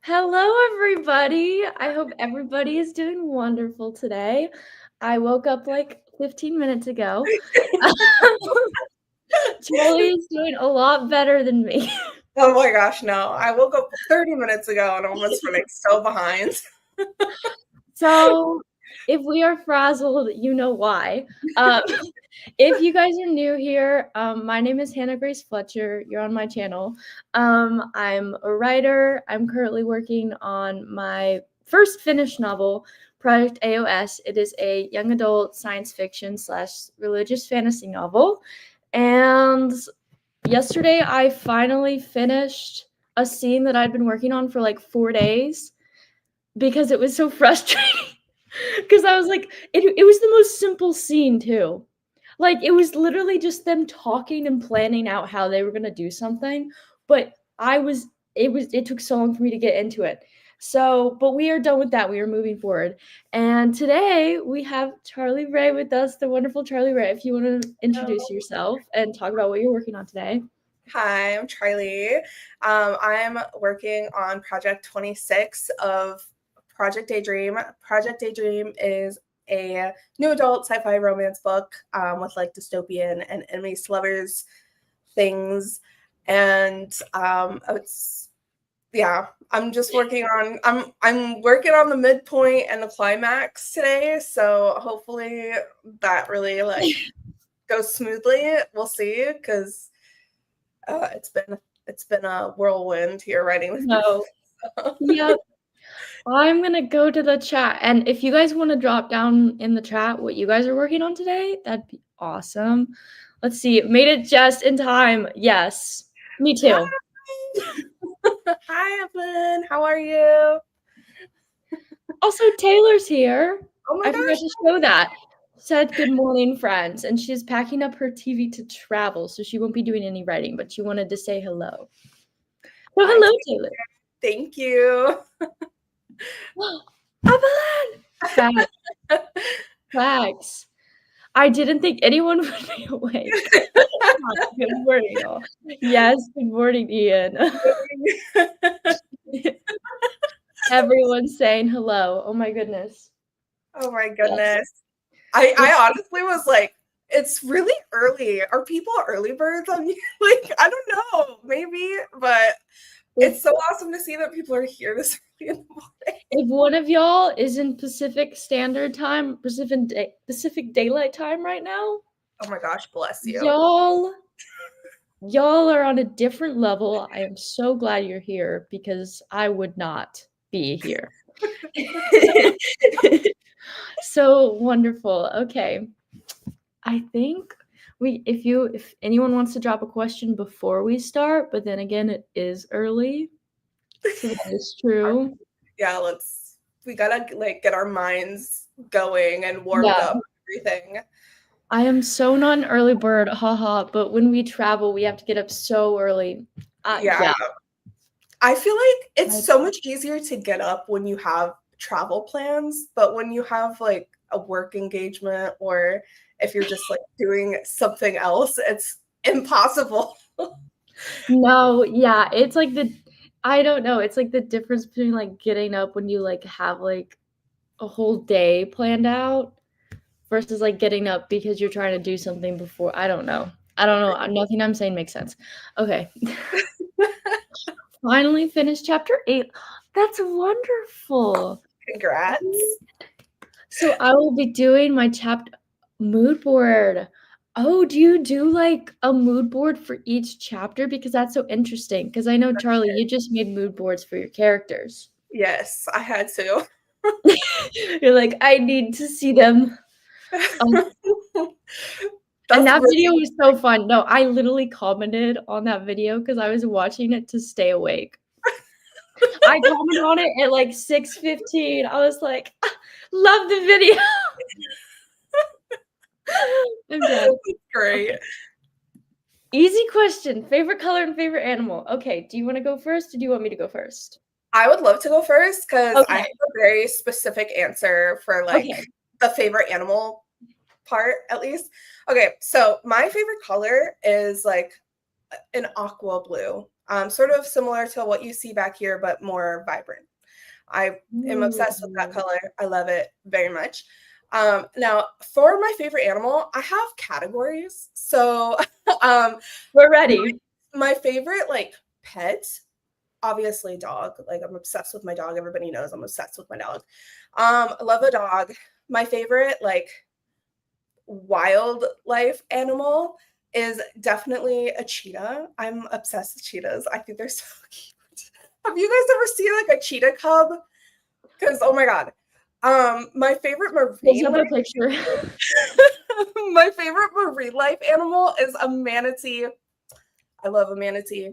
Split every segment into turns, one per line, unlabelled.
Hello, everybody. I hope everybody is doing wonderful today. I woke up like 15 minutes ago. Charlie is doing a lot better than me.
Oh my gosh, no. I woke up 30 minutes ago and almost running so behind.
So, if we are frazzled, you know why. Um, if you guys are new here, my name is Hannah Grace Fletcher. You're on my channel. I'm a writer. I'm currently working on my first finished novel, Project AOS. It is a young adult science fiction / religious fantasy novel. And yesterday, I finally finished a scene that I'd been working on for like 4 days because it was so frustrating. Because I was like, it was the most simple scene too. Like it was literally just them talking and planning out how they were gonna do something. But it took so long for me to get into it. So, but we are done with that. We are moving forward. And today we have Charlee Rae with us, the wonderful Charlee Rae. If you want to introduce yourself and talk about what you're working on today.
Hi, I'm Charlie. I'm working on Project 26 of Project Daydream. Project Daydream is a new adult sci-fi romance book with like dystopian and enemies to lovers things. And I'm just working on I'm working on the midpoint and the climax today. So hopefully that really like goes smoothly. We'll see, because it's been a whirlwind here writing with you.
No. Yep. I'm gonna go to the chat, and if you guys want to drop down in the chat what you guys are working on today, that'd be awesome. Let's see, made it just in time. Yes, me too.
Hi, Evelyn. How are you?
Also, Taylor's here.
Oh my
I forgot
gosh.
to show that. Said good morning, friends, and she's packing up her TV to travel, so she won't be doing any writing, but she wanted to say hello. So
Hi,
hello, Taylor.
thank you.
Evelyn! Facts. I didn't think anyone would be awake. Good morning, all. Yes, good morning, Ian. Everyone's saying hello. Oh my goodness.
Oh my
Yes.
goodness. I honestly was like, it's really early. Are people early birds on you? Like, I don't know, maybe, but it's so awesome to see that people are here this early in the morning.
If one of y'all is in Pacific Standard Time, Pacific Daylight Time right now,
Oh my gosh, bless you.
y'all are on a different level. I am so glad you're here because I would not be here. So wonderful. Okay. I think if anyone wants to drop a question before we start, but then again it is early. So that is true.
Yeah, we gotta like get our minds going and warmed
Yeah.
up and everything.
I am so not an early bird, haha, but when we travel, we have to get up so early.
Yeah.
Yeah.
I feel like it's so much easier to get up when you have travel plans, but when you have like a work engagement or if you're just like doing something else, it's impossible.
No, yeah, it's like I don't know, it's like the difference between like getting up when you like have like a whole day planned out versus like getting up because you're trying to do something before. I don't know. Nothing I'm saying makes sense. Okay. Finally finished chapter 8. That's wonderful.
Congrats.
So I will be doing my chapter mood board. Oh, do you do like a mood board for each chapter? Because that's so interesting. Because I know, Charlie, you just made mood boards for your characters.
Yes, I had to.
You're like, I need to see them. And that video was so fun. No, I literally commented on that video because I was watching it to stay awake. I commented on it at like 6:15. I was like, love the video. I'm dead.
Great.
Okay. Easy question. Favorite color and favorite animal. Okay, do you want to go first or do you want me to go first?
I would love to go first because I
Okay.
have a very specific answer for like
Okay.
the favorite animal part, at least. Okay, so my favorite color is like an aqua blue. Sort of similar to what you see back here, but more vibrant. I am obsessed with that color. I love it very much. Now, for my favorite animal, I have categories. So
we're ready.
My favorite like pet, obviously dog. Like I'm obsessed with my dog. Everybody knows I'm obsessed with my dog. I love a dog. My favorite like wildlife animal is definitely a cheetah. I'm obsessed with cheetahs. I think they're so cute. Have you guys ever seen like a cheetah cub? Because oh my god, my favorite marine
life, picture.
my favorite marine life animal is a manatee. I love a manatee.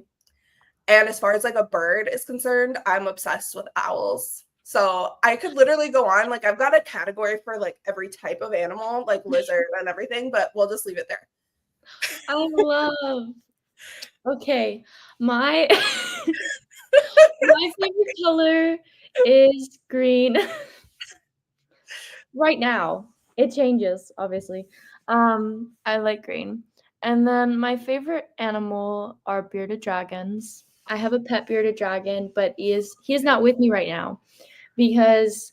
And as far as like a bird is concerned, I'm obsessed with owls. So I could literally go on. Like I've got a category for like every type of animal, like lizard and everything, but we'll just leave it there.
I love. Okay, my my favorite color is green. Right now, it changes, obviously. I like green. And then my favorite animal are bearded dragons. I have a pet bearded dragon, but he is not with me right now because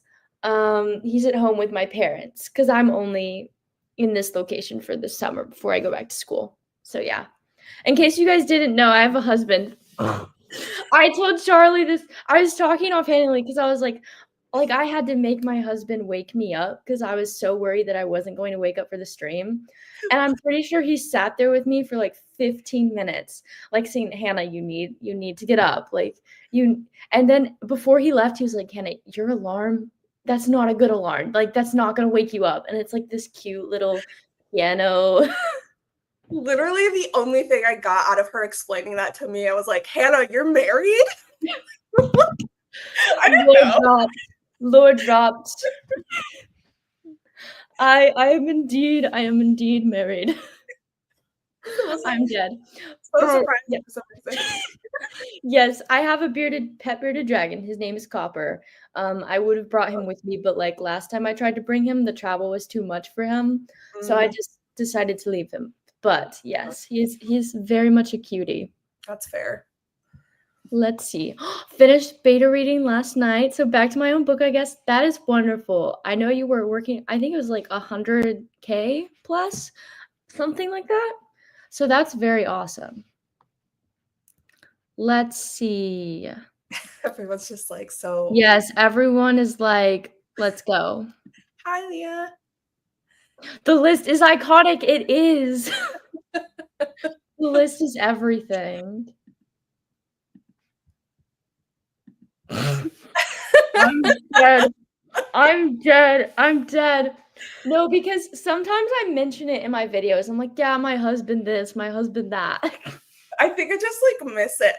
he's at home with my parents because I'm only in this location for this summer before I go back to school. So yeah. In case you guys didn't know, I have a husband. I told Charlie this. I was talking offhandedly because I was like I had to make my husband wake me up because I was so worried that I wasn't going to wake up for the stream. And I'm pretty sure he sat there with me for like 15 minutes, like saying, Hannah, you need to get up. Like and then before he left, he was like, Hannah, your alarm, that's not a good alarm. Like that's not gonna wake you up. And it's like this cute little piano.
Literally the only thing I got out of her explaining that to me, I was like, Hannah, you're married? I didn't know.
Lord dropped. I am indeed married. I'm dead.
So surprising.
Yes, I have a pet bearded dragon. His name is Copper. I would have brought him with me, but like last time I tried to bring him, the travel was too much for him. So I just decided to leave him. But yes, he's very much a cutie.
That's fair.
Let's see. Finished beta reading last night. So back to my own book, I guess. That is wonderful. I know you were working, I think it was like 100K plus, something like that. So that's very awesome. Let's see.
Everyone's just like, so.
Yes, everyone is like, let's go.
Hi, Leah.
The list is iconic. It is. The list is everything. I'm dead. No, because sometimes I mention it in my videos. I'm like, yeah, my husband this, my husband that.
I think I just like miss it.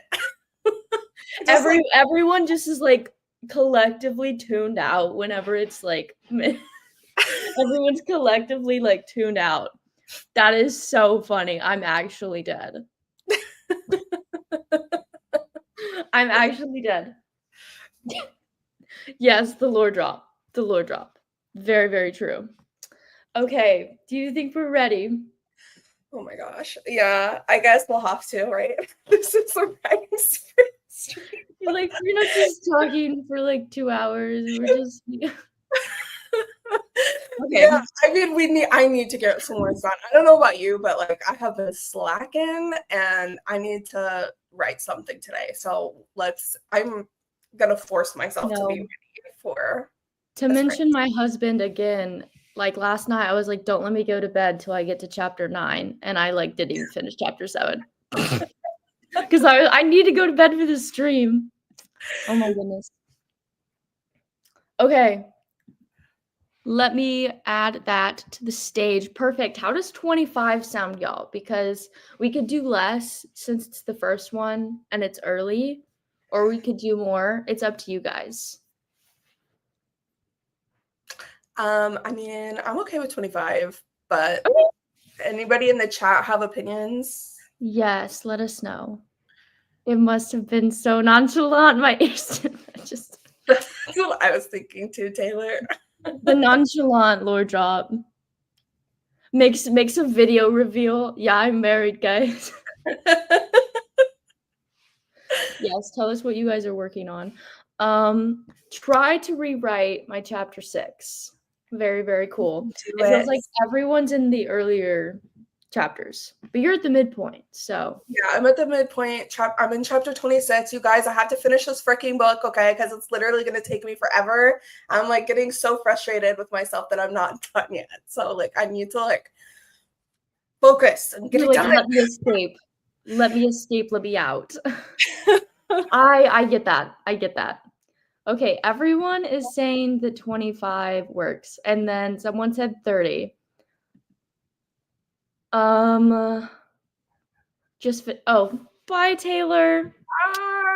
Everyone just is like collectively tuned out whenever it's like everyone's collectively like tuned out. That is so funny. I'm actually dead. I'm actually dead. Yes, the lore drop. The lore drop. Very, very true. Okay, do you think we're ready?
Oh my gosh. Yeah, I guess we'll have to, right? This is a writing stream.
Like, we're not just talking for like 2 hours. We're just
Okay. Yeah, I mean, I need to get some words done. I don't know about you, but like I have been slacking and I need to write something today. So I'm gonna force myself to be ready for.
To mention my husband again, like last night I was like, don't let me go to bed till I get to chapter 9, and I like didn't even finish chapter 7 because I need to go to bed for the stream. Oh my goodness. Okay. Let me add that to the stage. Perfect. How does 25 sound, y'all? Because we could do less since it's the first one and it's early, or we could do more. It's up to you guys.
I mean, I'm okay with 25, but anybody in the chat have opinions?
Yes, let us know. It must have been so nonchalant. My ears just.
That's what I was thinking too, Taylor.
The nonchalant lore drop makes a video reveal. Yeah, I'm married, guys. Yes, tell us what you guys are working on. Try to rewrite my chapter 6. Very, very cool.
Do
It feels
it.
like everyone's in the earlier chapters, but you're at the midpoint, so.
Yeah, I'm at the midpoint. I'm in chapter 26. You guys, I have to finish this freaking book, okay? Because it's literally going to take me forever. I'm like getting so frustrated with myself that I'm not done yet. So like I need to like focus and get
You're
it
like,
done.
"Let me escape. Let me escape, let me out." I get that, I get that. Okay, everyone is saying the 25 works, and then someone said 30. Um, oh, bye, Taylor.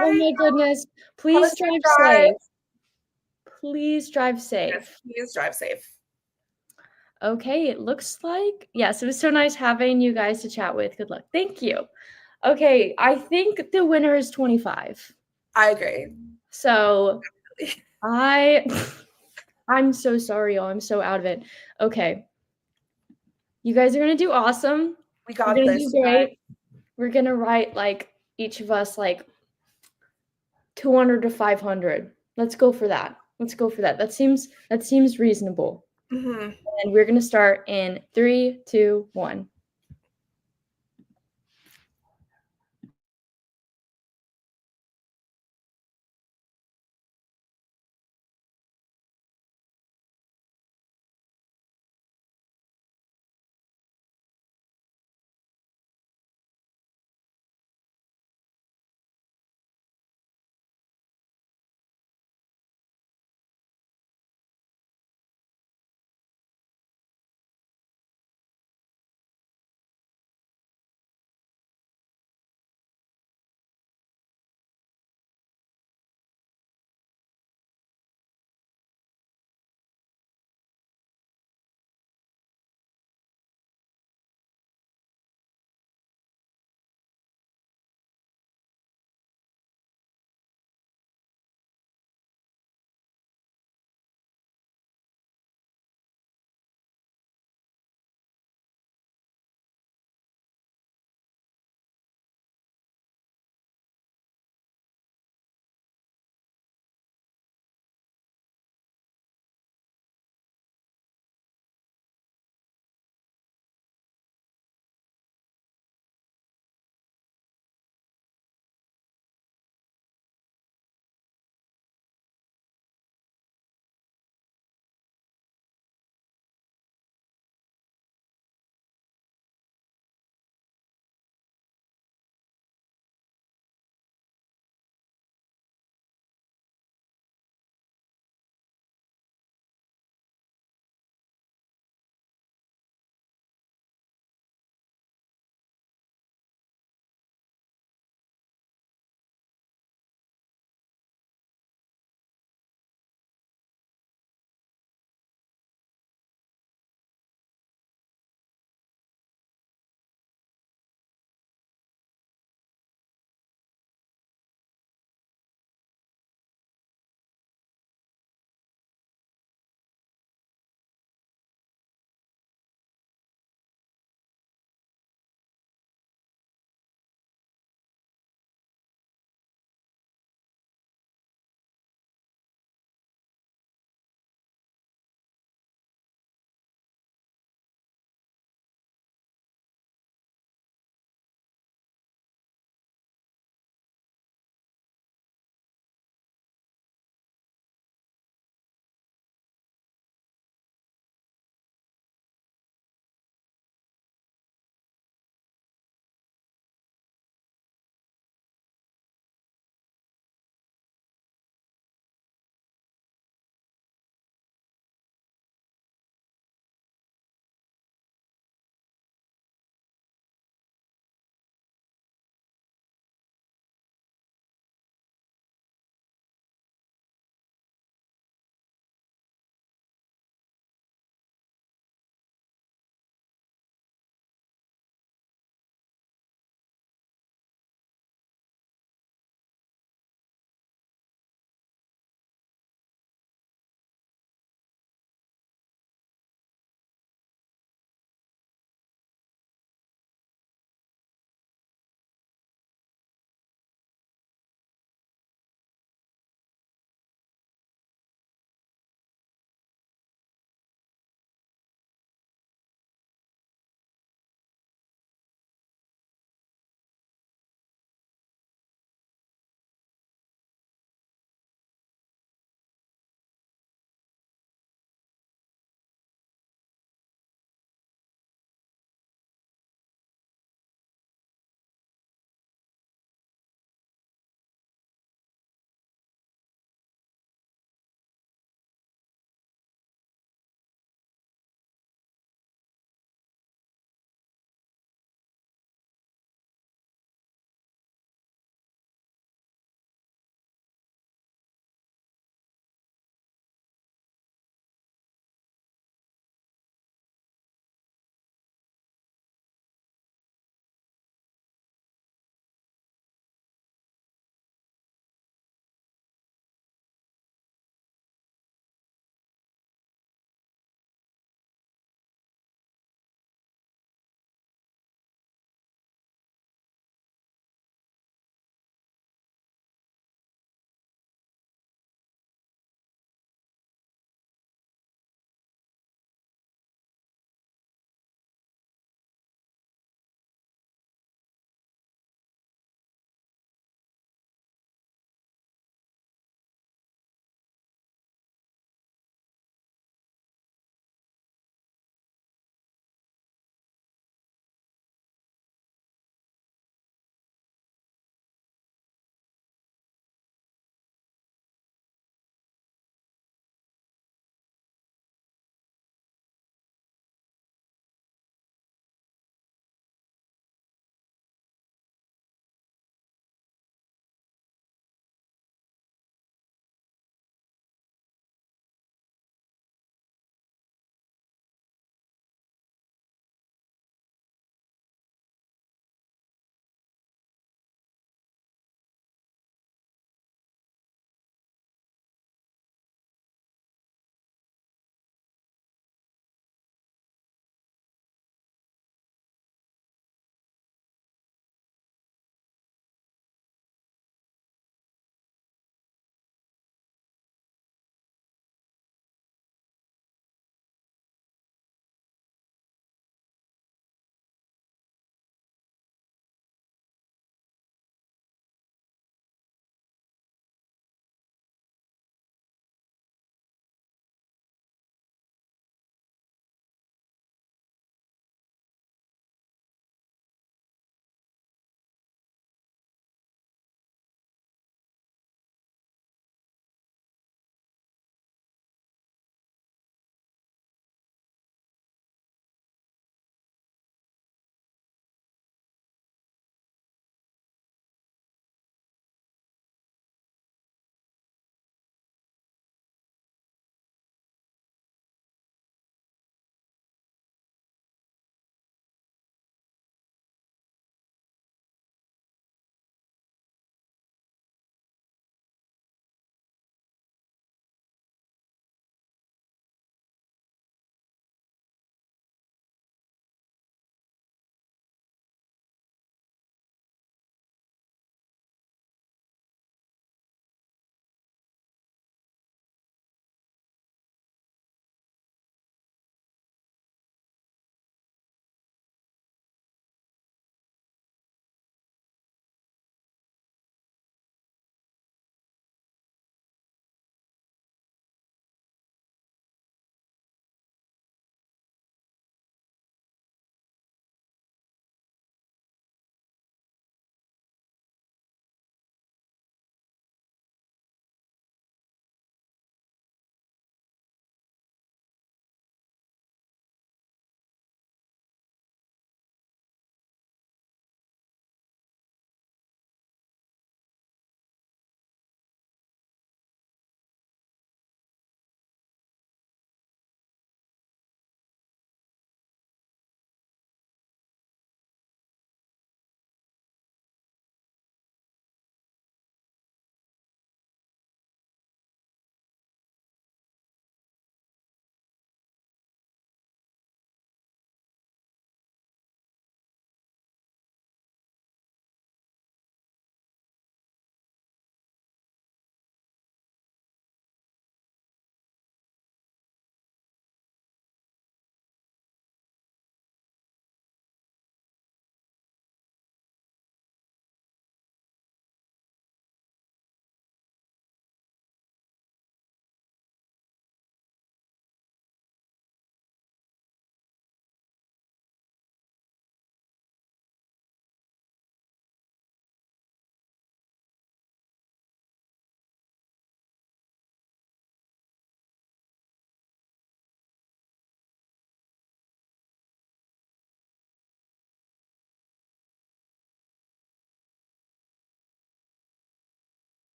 Oh
I
my goodness.
have a
Please
safe
drive
drive.
safe. Please drive
Yes,
safe.
please drive safe.
Okay, it looks like yes, it was so nice having you guys to chat with. Good luck. Thank you. Okay, I think the winner is 25.
I agree.
So I I'm so sorry, y'all. I'm so out of it. Okay. You guys are gonna do awesome.
We
We're
got
gonna
this,
do
you guys.
great. We're gonna write like each of us like 200 to 500. Let's go for that. Let's go for that. That seems reasonable.
Mhm.
And we're gonna start in 3, 2, 1.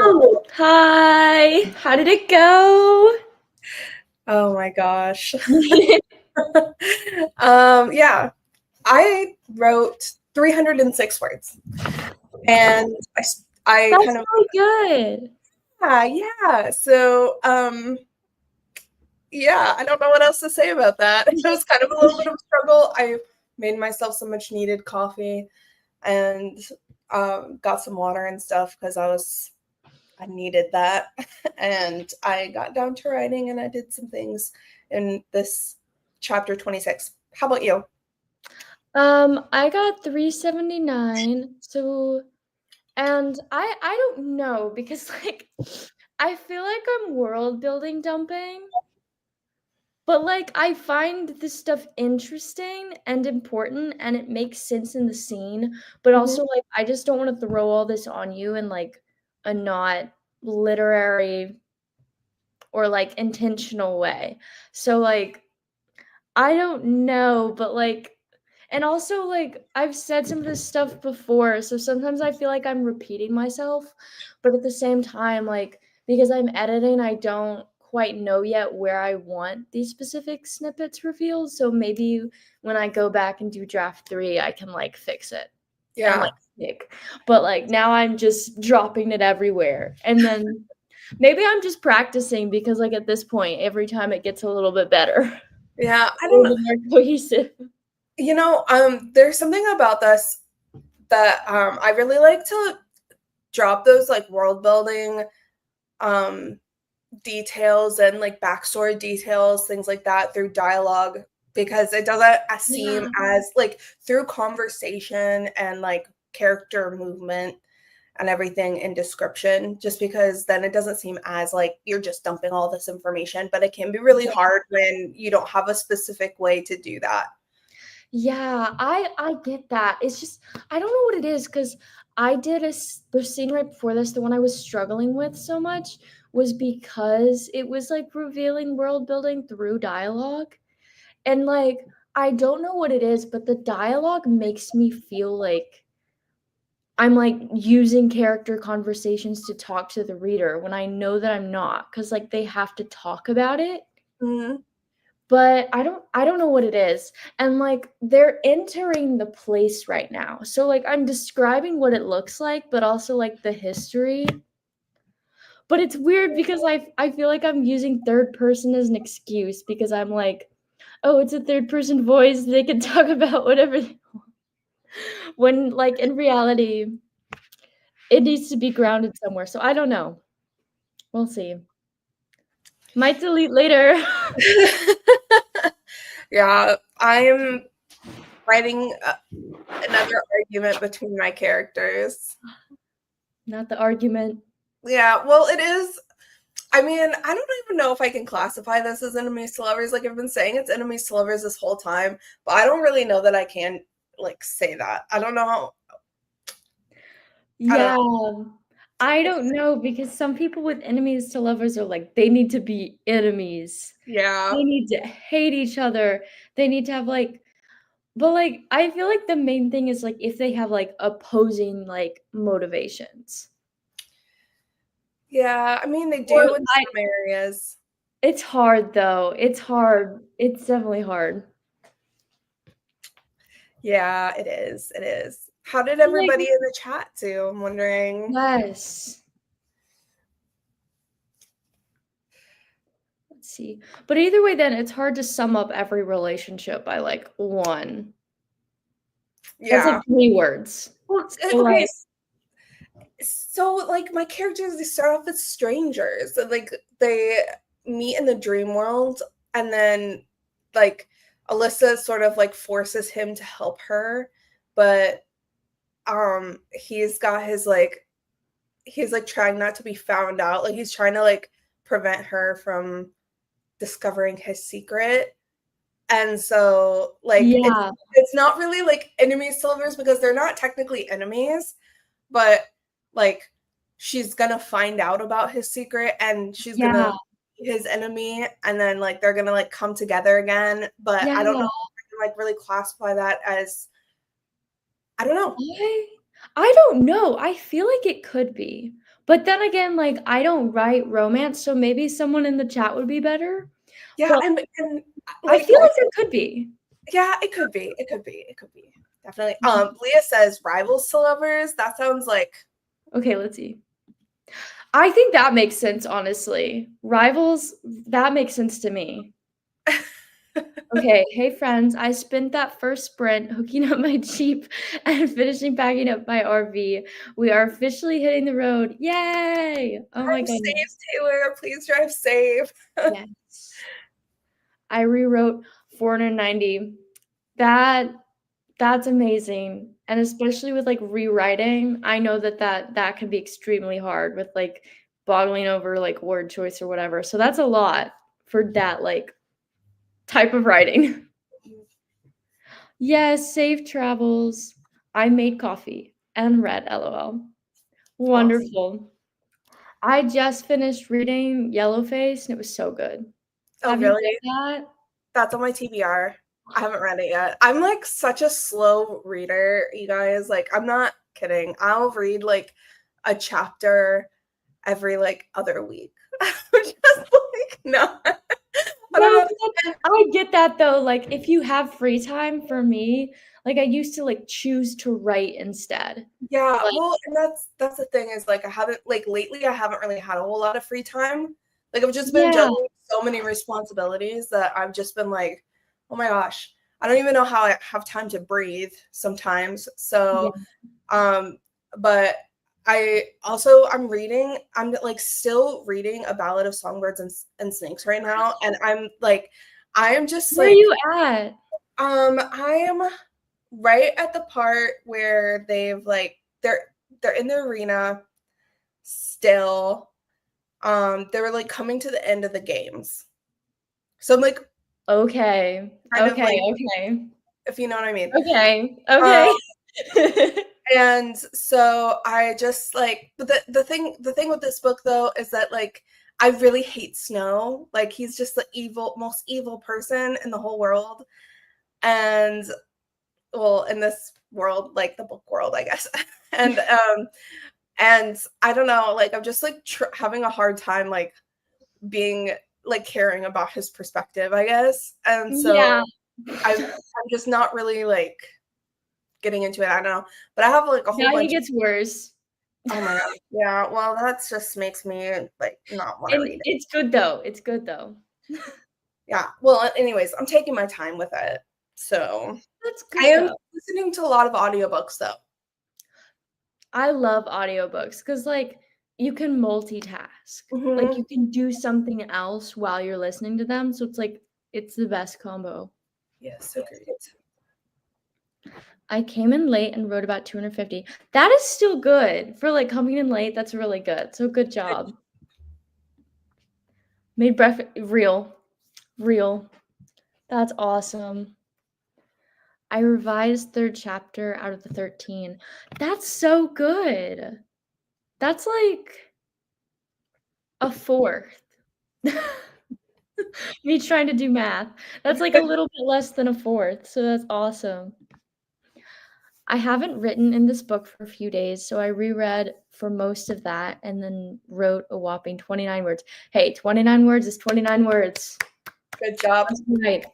Hello. Hi. How did it go?
Oh my gosh. Yeah, I wrote 306 words, and I
That's
kind of
really good.
yeah. So yeah, I don't know what else to say about that. It was kind of a little bit of a struggle. I made myself some much needed coffee and got some water and stuff because I needed that. And I got down to writing and I did some things in this chapter 26. How about you?
I got 379. So, and I don't know because like I feel like I'm world building dumping, but like I find this stuff interesting and important and it makes sense in the scene, but
Mhm.
also like I just don't want to throw all this on you in like a not literary or like intentional way. So like I don't know, but like and also like I've said some of this stuff before, so sometimes I feel like I'm repeating myself, but at the same time like because I'm editing, I don't quite know yet where I want these specific snippets revealed, so maybe when I go back and do draft 3, I can like fix it and
Yeah.
like stick. But like now I'm just dropping it everywhere. And then maybe I'm just practicing because like at this point every time it gets a little bit better.
Yeah. I
A
don't
little
know.
bit more cohesive.
There's something about this that I really like to drop those like world building um details and like backstory details, things like that through dialogue because it doesn't seem
Yeah.
as like through conversation and like character movement and everything in description, just because then it doesn't seem as like you're just dumping all this information, but it can be really hard when you don't have a specific way to do that.
Yeah, I get that. It's just I don't know what it is because I did the scene right before this, the one I was struggling with so much was because it was like revealing world building through dialogue. And like I don't know what it is, but the dialogue makes me feel like I'm like using character conversations to talk to the reader when I know that I'm not because like they have to talk about it.
Mhm.
But I don't know what it is. And like they're entering the place right now. So like I'm describing what it looks like, but also like the history. But it's weird because I feel like I'm using third person as an excuse because I'm like, oh, it's a third person voice. They can talk about whatever they want. When like in reality, it needs to be grounded somewhere. So I don't know. We'll see. Might delete later.
Yeah, I'm writing another argument between my characters.
Not the argument.
Yeah, well, it is. I mean, I don't even know if I can classify this as enemies to lovers. Like I've been saying it's enemies to lovers this whole time, but I don't really know that I can like say that. I don't know how. I don't
Yeah. I don't know because some people with enemies to lovers are like, they need to be enemies.
Yeah.
They need to hate each other. They need to have like, but like, I feel like the main thing is like if they have like opposing like motivations.
Yeah, I mean they
Or
do in some areas.
it's hard though. It's hard. It's definitely hard.
Yeah, it is. It is. How did
Like,
everybody in the chat do? I'm wondering.
yes. Let's see. But either way, then it's hard to sum up every relationship by like one. That's like
Yeah.
3 words.
Well,
So
okay.
like,
So like my characters, they start off as strangers, and like they meet in the dream world, and then like Alyssa sort of like forces him to help her, but he's got his like he's like trying not to be found out, like he's trying to like prevent her from discovering his secret. And so like
yeah,
it's not really like enemies to lovers because they're not technically enemies, but like she's gonna find out about his secret and she's
yeah,
gonna be his enemy, and then like they're gonna like come together again. But
yeah.
I don't know if I can like really classify that as, I don't know.
I don't know. I feel like it could be, But then again, like, I don't write romance, so maybe someone in the chat would be better.
Yeah,
But
and
I
like
feel like there could be.
yeah, it could be. Definitely. Leah says rivals to lovers. That sounds like
Okay, let's see. I think that makes sense, honestly. Rivals, that makes sense to me. Okay, hey friends, I spent that first sprint hooking up my Jeep and finishing packing up my RV. We are officially hitting the road. Yay! Oh my
drive safe,
goodness.
Taylor. Please drive safe.
Yes. I rewrote 490. That's amazing. And especially with like rewriting, I know that can be extremely hard with like boggling over like word choice or whatever. So that's a lot for that like type of writing. Yes, safe travels. I made coffee and read LOL.
Awesome.
Wonderful. I just finished reading Yellowface and it was so good.
Oh,
Have you
really?
read that?
That's on my TBR. I haven't read it yet. I'm like such a slow reader, you guys. Like, I'm not kidding. I'll read like a chapter every like other week. Just like no. I don't
No,
know.
'cause I get that though. Like if you have free time for me, like I used to like choose to write instead.
Yeah,
Like
well, and that's the thing is like I haven't like lately I haven't really had a whole lot of free time. Like I've just been
yeah,
juggling so many responsibilities that I've just been like, oh my gosh, I don't even know how I have time to breathe sometimes.
yeah.
So, but I'm like still reading A Ballad of Songbirds and Snakes right now, and I'm like, I am just
Where are
like,
you at?
I am right at the part where they're in the arena still. They were like coming to the end of the games. So I'm like
Okay.
kind of
Okay,
like
okay.
if you know what I mean.
Okay.
Um
Okay.
and so I just like but the thing with this book though is that like I really hate Snow. Like he's just the most evil person in the whole world. And well, in this world, like the book world, I guess. and and I don't know, like I'm just like having a hard time like being like caring about his perspective, I guess. And
Yeah.
so I'm just not really like getting into it. I don't know, but I have like a whole
Yeah, he
bunch.
gets worse.
Oh my god, yeah. Well, that just makes me like not want to
And
read it.
it's good though. It's good though.
Yeah. Well, anyways, I'm taking my time with it. So
That's
I
good
am
though.
listening to a lot of audiobooks though.
I love audiobooks because like you can multitask. Like
Hmm.
you can do something else while you're listening to them. So it's like it's the best combo.
Yes, agreed.
I came in late and wrote about 250. That is still good. For like coming in late, that's really good. So good job. Made breakfast real. Real. That's awesome. I revised third chapter out of the 13. That's so good. That's like a fourth. Me trying to do math. That's like a little bit less than a fourth. So that's awesome. I haven't written in this book for a few days, so I reread for most of that and then wrote a whopping 29 words. Hey, 29 words is 29 words.
Good job.
That's right.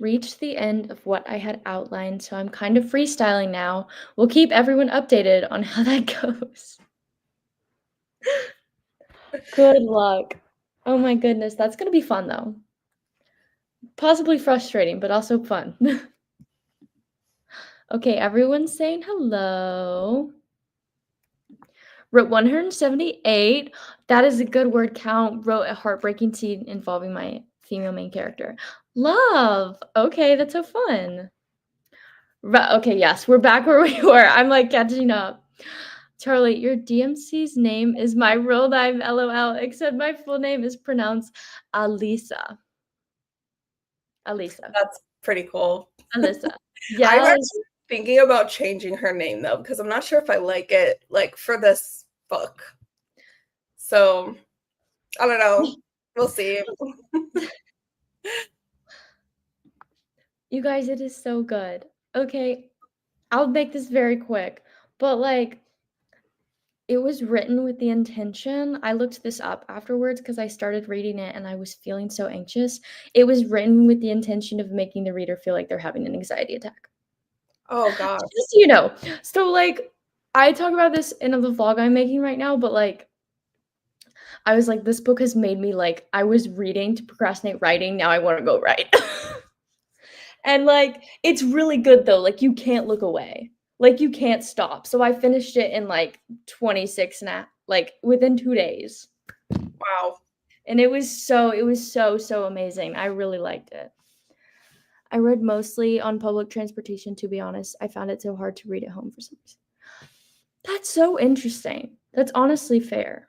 Reached the end of what I had outlined, so I'm kind of freestyling now. We'll keep everyone updated on how that goes. Good luck. Oh my goodness, that's gonna be fun though. Possibly frustrating, but also fun. Okay, everyone's saying hello. Wrote 178. That is a good word count. Wrote a heartbreaking scene involving my female main character. Love. Okay, that's so fun. Okay, yes, we're back where we were. I'm like catching up. Charlie, your DMC's name is my real name, LOL, except my full name is pronounced Alisa. Alisa.
That's pretty cool.
Alyssa.
I'm
Yes.
actually thinking about changing her name though, because I'm not sure if I like it like for this book. So I don't know. We'll see.
You guys, it is so good. Okay, I'll make this very quick, but like it was written with the intention. I looked this up afterwards because I started reading it and I was feeling so anxious. It was written with the intention of making the reader feel like they're having an anxiety attack.
Oh gosh.
Just so you know. So, like, I talk about this in the vlog I'm making right now, but, like, I was like, this book has made me, like, I was reading to procrastinate writing, now I wanna go write. And, like, it's really good, though, like, you can't look away. Like, you can't stop. So I finished it in, like, 26 like, within 2 days.
Wow.
And it was so amazing. I really liked it. I read mostly on public transportation, to be honest. I found it so hard to read at home for some reason. That's so interesting. That's honestly fair.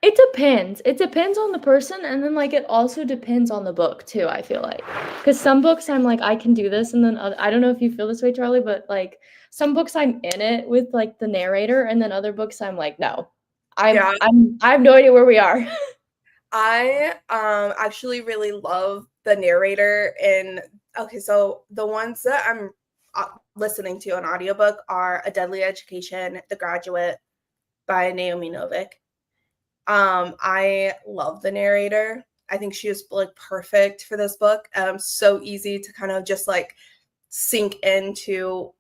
It depends. It depends on the person, and then, like, it also depends on the book too, I feel like. Because some books I'm like, "I can do this," and then I don't know if you feel this way, Charlie, but, like, some books I'm in it with, like, the narrator, and then other books I'm like, "No.
Yeah.
I have no idea where we are."
I actually really love the narrator in okay, so the ones that I'm listening to on audiobook are A Deadly Education, The Graduate by Naomi Novik. I love the narrator. I think she was like perfect for this book. So easy to kind of just like sink into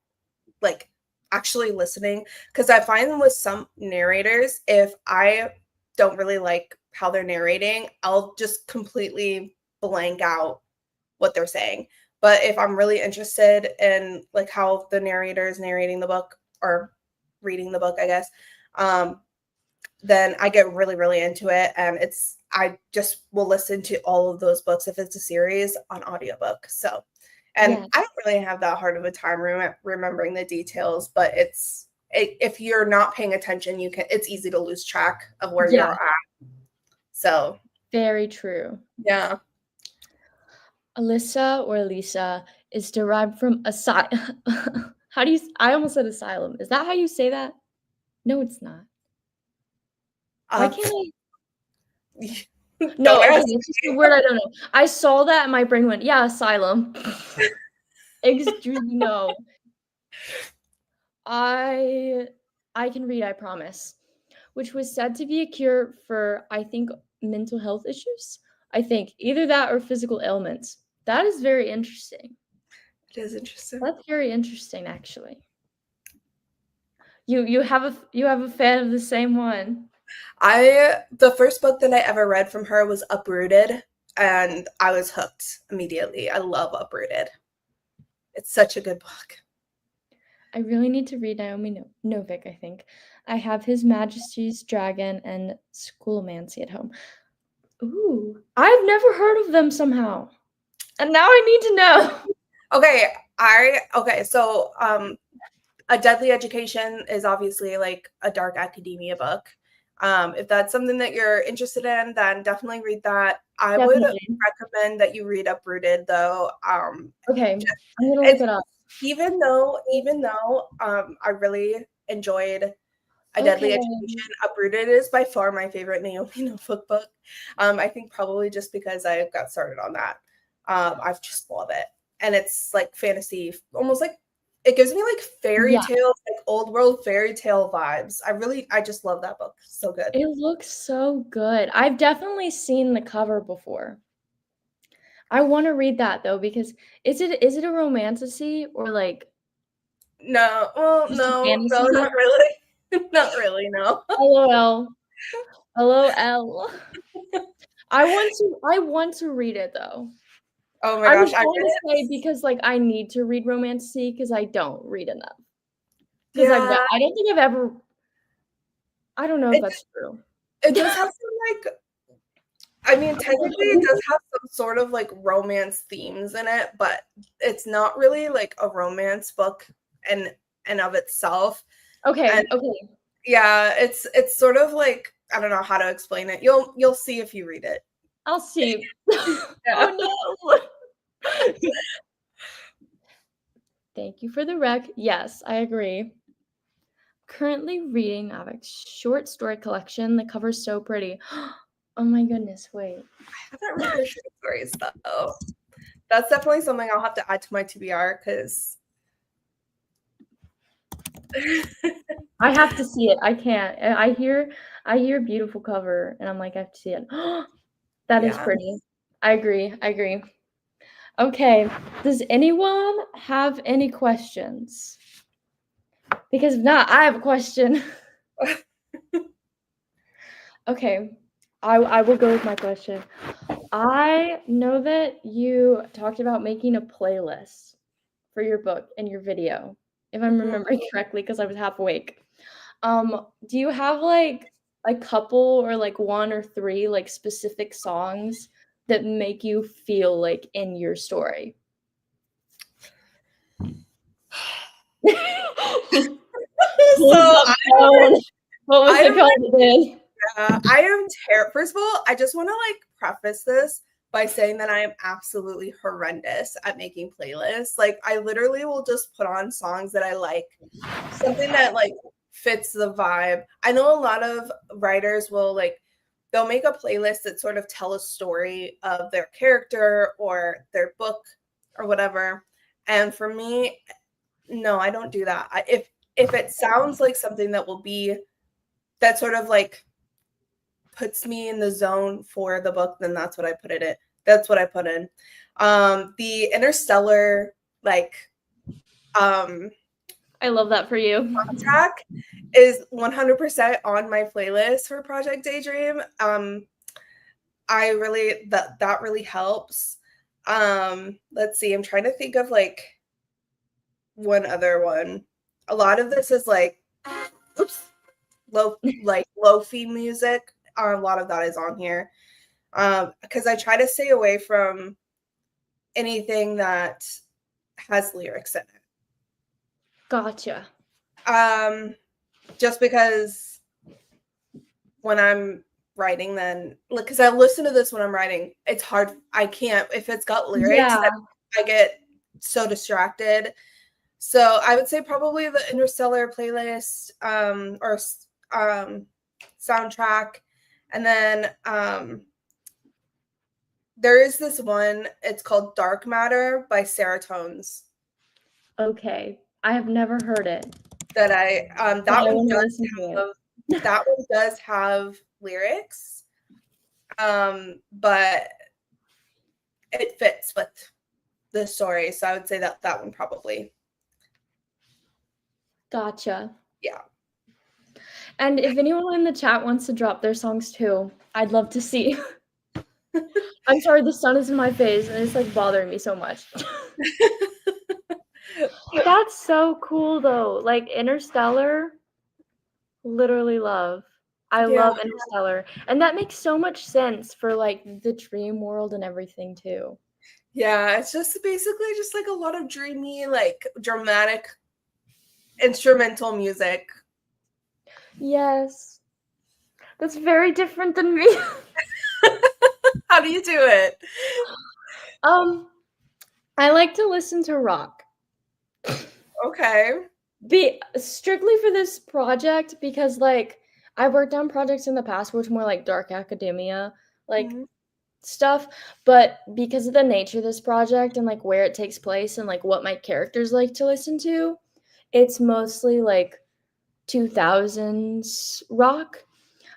like actually listening. Because I find with some narrators, if I don't really like how they're narrating, I'll just completely blank out what they're saying. But if I'm really interested in like how the narrator is narrating the book or reading the book, I guess, then I get really, really into it. And I just will listen to all of those books if it's a series on audiobook. So, and
Yeah.
I don't really have that hard of a time remembering the details, but if you're not paying attention, it's easy to lose track of where
Yeah.
you're at. So,
Very true.
yeah.
Alyssa or Lisa is derived from how do you I almost said asylum. Is that how you say that? No, it's not. Why can't I? No,
Don't
okay,
ask
it's just a
me.
word I don't know. I saw that and my brain went, "Yeah, asylum." No. I can read, I promise. Which was said to be a cure for, I think, mental health issues? I think either that or physical ailments. That is very interesting.
It is interesting.
That's very interesting, actually. You have a fan of the same one.
The first book that I ever read from her was Uprooted, and I was hooked immediately. I love Uprooted. It's such a good book.
I really need to read Naomi Novik, I think. I have His Majesty's Dragon and Schoolmancy at home. Ooh, I've never heard of them somehow. And now I need to know.
Okay, so A Deadly Education is obviously like a dark academia book. If that's something that you're interested in, then definitely read that. I would recommend that you read Uprooted though.
Okay, I'm gonna look it up.
Even though I really enjoyed A Deadly Education, Uprooted is by far my favorite Naomi Novik book. I think probably just because I got started on that. I just love it. And it's like fantasy, almost like it gives me like fairy tales, like old world fairy tale vibes. I just love that book. So good.
It looks so good. I've definitely seen the cover before. I want to read that though because is it a romantasy or like
no, well, no, not really. Not really, no.
LOL. LOL. I want to read it though.
Oh my gosh,
I was say because like I need to read romantasy because I don't read enough. Because I don't think I've ever. I don't know if that's true.
It does have some like. I mean, technically, it does have some sort of like romance themes in it, but it's not really like a romance book and of itself.
Okay.
Yeah, it's sort of like I don't know how to explain it. You'll see if you read it.
I'll see. Oh no. Thank you for the rec. Yes, I agree. Currently reading Avik's short story collection. The cover's so pretty. Oh my goodness, wait.
I haven't read her short stories though. That's definitely something I'll have to add to my TBR because
I have to see it. I can't. I hear beautiful cover and I'm like, I have to see it. That is
yeah.
pretty. I agree. I agree. Okay. Does anyone have any questions? Because if not, I have a question. Okay. I will go with my question. I know that you talked about making a playlist for your book and your video, if I'm remembering correctly, because I was half awake. Do you have like a couple or like one or three like specific songs that make you feel like in your story?
So
Hold up phone. What was it
I'm
called again?
I am terrible. First of all, I just want to like preface this by saying that I am absolutely horrendous at making playlists. Like I literally will just put on songs that I like, something that like fits the vibe. I know a lot of writers will like they'll make a playlist that sort of tell a story of their character or their book or whatever. And for me, no, I don't do that. If it sounds like something that will be that sort of like puts me in the zone for the book, then that's what I put it in. That's what I put in. The Interstellar like
I love that for you.
soundtrack is 100% on my playlist for Project Daydream. I really that really helps. Let's see. I'm trying to think of like one other one. A lot of this is like oops, lo-fi music. A lot of that is on here. Because I try to stay away from anything that has lyrics in it.
Gotcha.
Just because when I'm writing, then because I listen to this when I'm writing, it's hard. I can't if it's got lyrics.
Yeah.
I get so distracted. So I would say probably the Interstellar playlist or soundtrack, and then there is this one. It's called Dark Matter by Serotones.
Okay. I have never heard it.
That I that
I
one
want to
does
listen to
have
it.
that one does have lyrics, but it fits with the story. So I would say that that one probably.
Gotcha.
Yeah.
And if anyone in the chat wants to drop their songs too, I'd love to see. I'm sorry, the sun is in my face and it's like bothering me so much. That's so cool though. Like Interstellar, literally love. I
Yeah.
love Interstellar. And that makes so much sense for like the dream world and everything too.
Yeah, it's just basically just like a lot of dreamy, like dramatic instrumental music.
Yes. That's very different than me.
How do you do it?
I like to listen to rock.
Okay.
Strictly for this project because like I worked on projects in the past which more like dark academia like stuff, but because of the nature of this project and like where it takes place and like what my characters like to listen to, it's mostly like 2000s rock.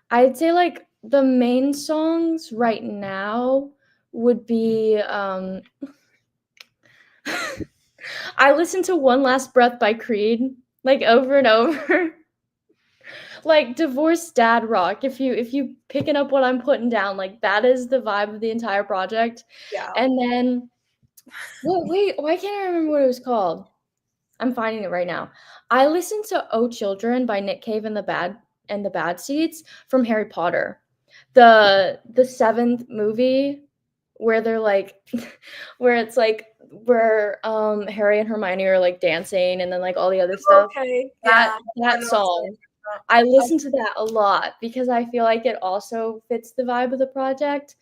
I'd say like the main songs right now would be I listen to One Last Breath by Creed like over and over. Like divorced dad rock. If you picking up what I'm putting down, like that is the vibe of the entire project.
Yeah.
And then wait, why can't I remember what it was called? I'm finding it right now. I listened to Oh Children by Nick Cave and the Bad Seeds from Harry Potter. The seventh movie where they're like where it's like where Harry and Hermione are like dancing and then like all the other stuff.
Okay.
That
Yeah.
that song. I listen to that a lot because I feel like it also fits the vibe of the project.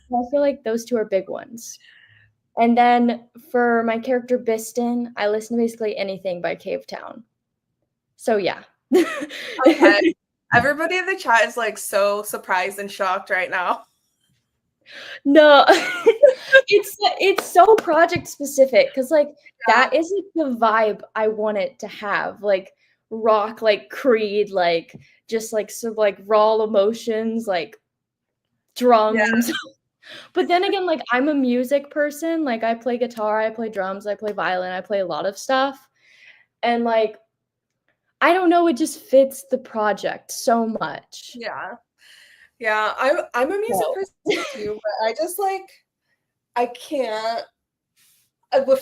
So I feel like those two are big ones. And then for my character Biston, I listen to basically anything by Cave Town. So yeah.
Okay. Everybody in the chat is like so surprised and shocked right now.
No, it's so project specific because like
Yeah.
that is like the vibe I want it to have, like rock, like Creed, like just like sort of like raw emotions, like
Yeah.
drums. But then again, like I'm a music person, like I play guitar, I play drums, I play violin, I play a lot of stuff, and like I don't know, it just fits the project so much.
Yeah. Yeah. I'm a music
So,
person too, but I just like I can't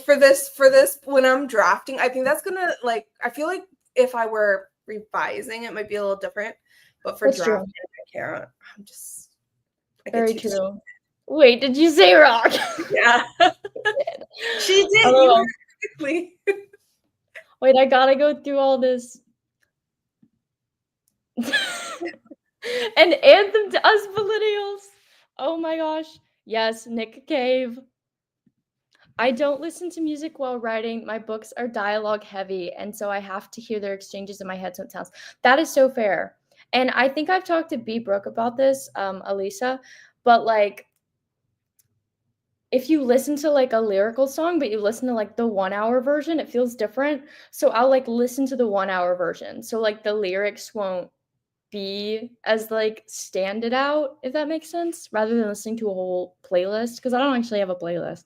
for this when I'm drafting, I think that's gonna like I feel like if I were revising it might be a little different, but for
that's true.
drafting I can't. I'm just I get
Very
too distracted.
true. Wait, did you say rock?
Yeah. She did. You
Oh,
heard correctly.
wait, I gotta go through all this. An anthem to us millennials. Oh my gosh. Yes, Nick Cave. I don't listen to music while writing. My books are dialogue heavy, and so I have to hear their exchanges in my head sometimes. That is so fair. And I think I've talked to B. Brooke about this, Elisa, but like if you listen to like a lyrical song, but you listen to like the 1 hour version, it feels different. So I'll like listen to the 1 hour version. So like the lyrics won't be as like stand it out, if that makes sense, rather than listening to a whole playlist, because I don't actually have a playlist.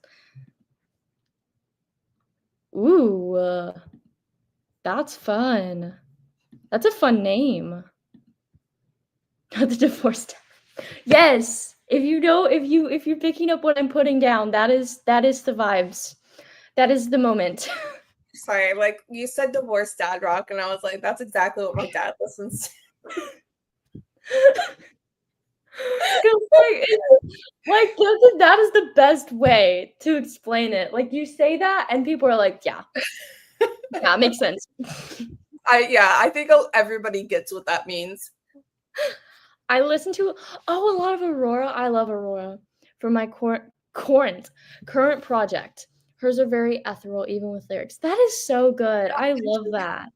Ooh, that's fun. That's a fun name. The divorced. Yes. If you know, if you're picking up what I'm putting down, that is the vibes. That is the moment.
Sorry, like you said divorced dad rock, and I was like, that's exactly what my dad listens to.
Like that is the best way to explain it. Like you say that, and people are like, "Yeah, yeah, it makes sense."
I think everybody gets what that means.
I listen to a lot of Aurora. I love Aurora for my current project. Hers are very ethereal, even with lyrics. That is so good. I love that.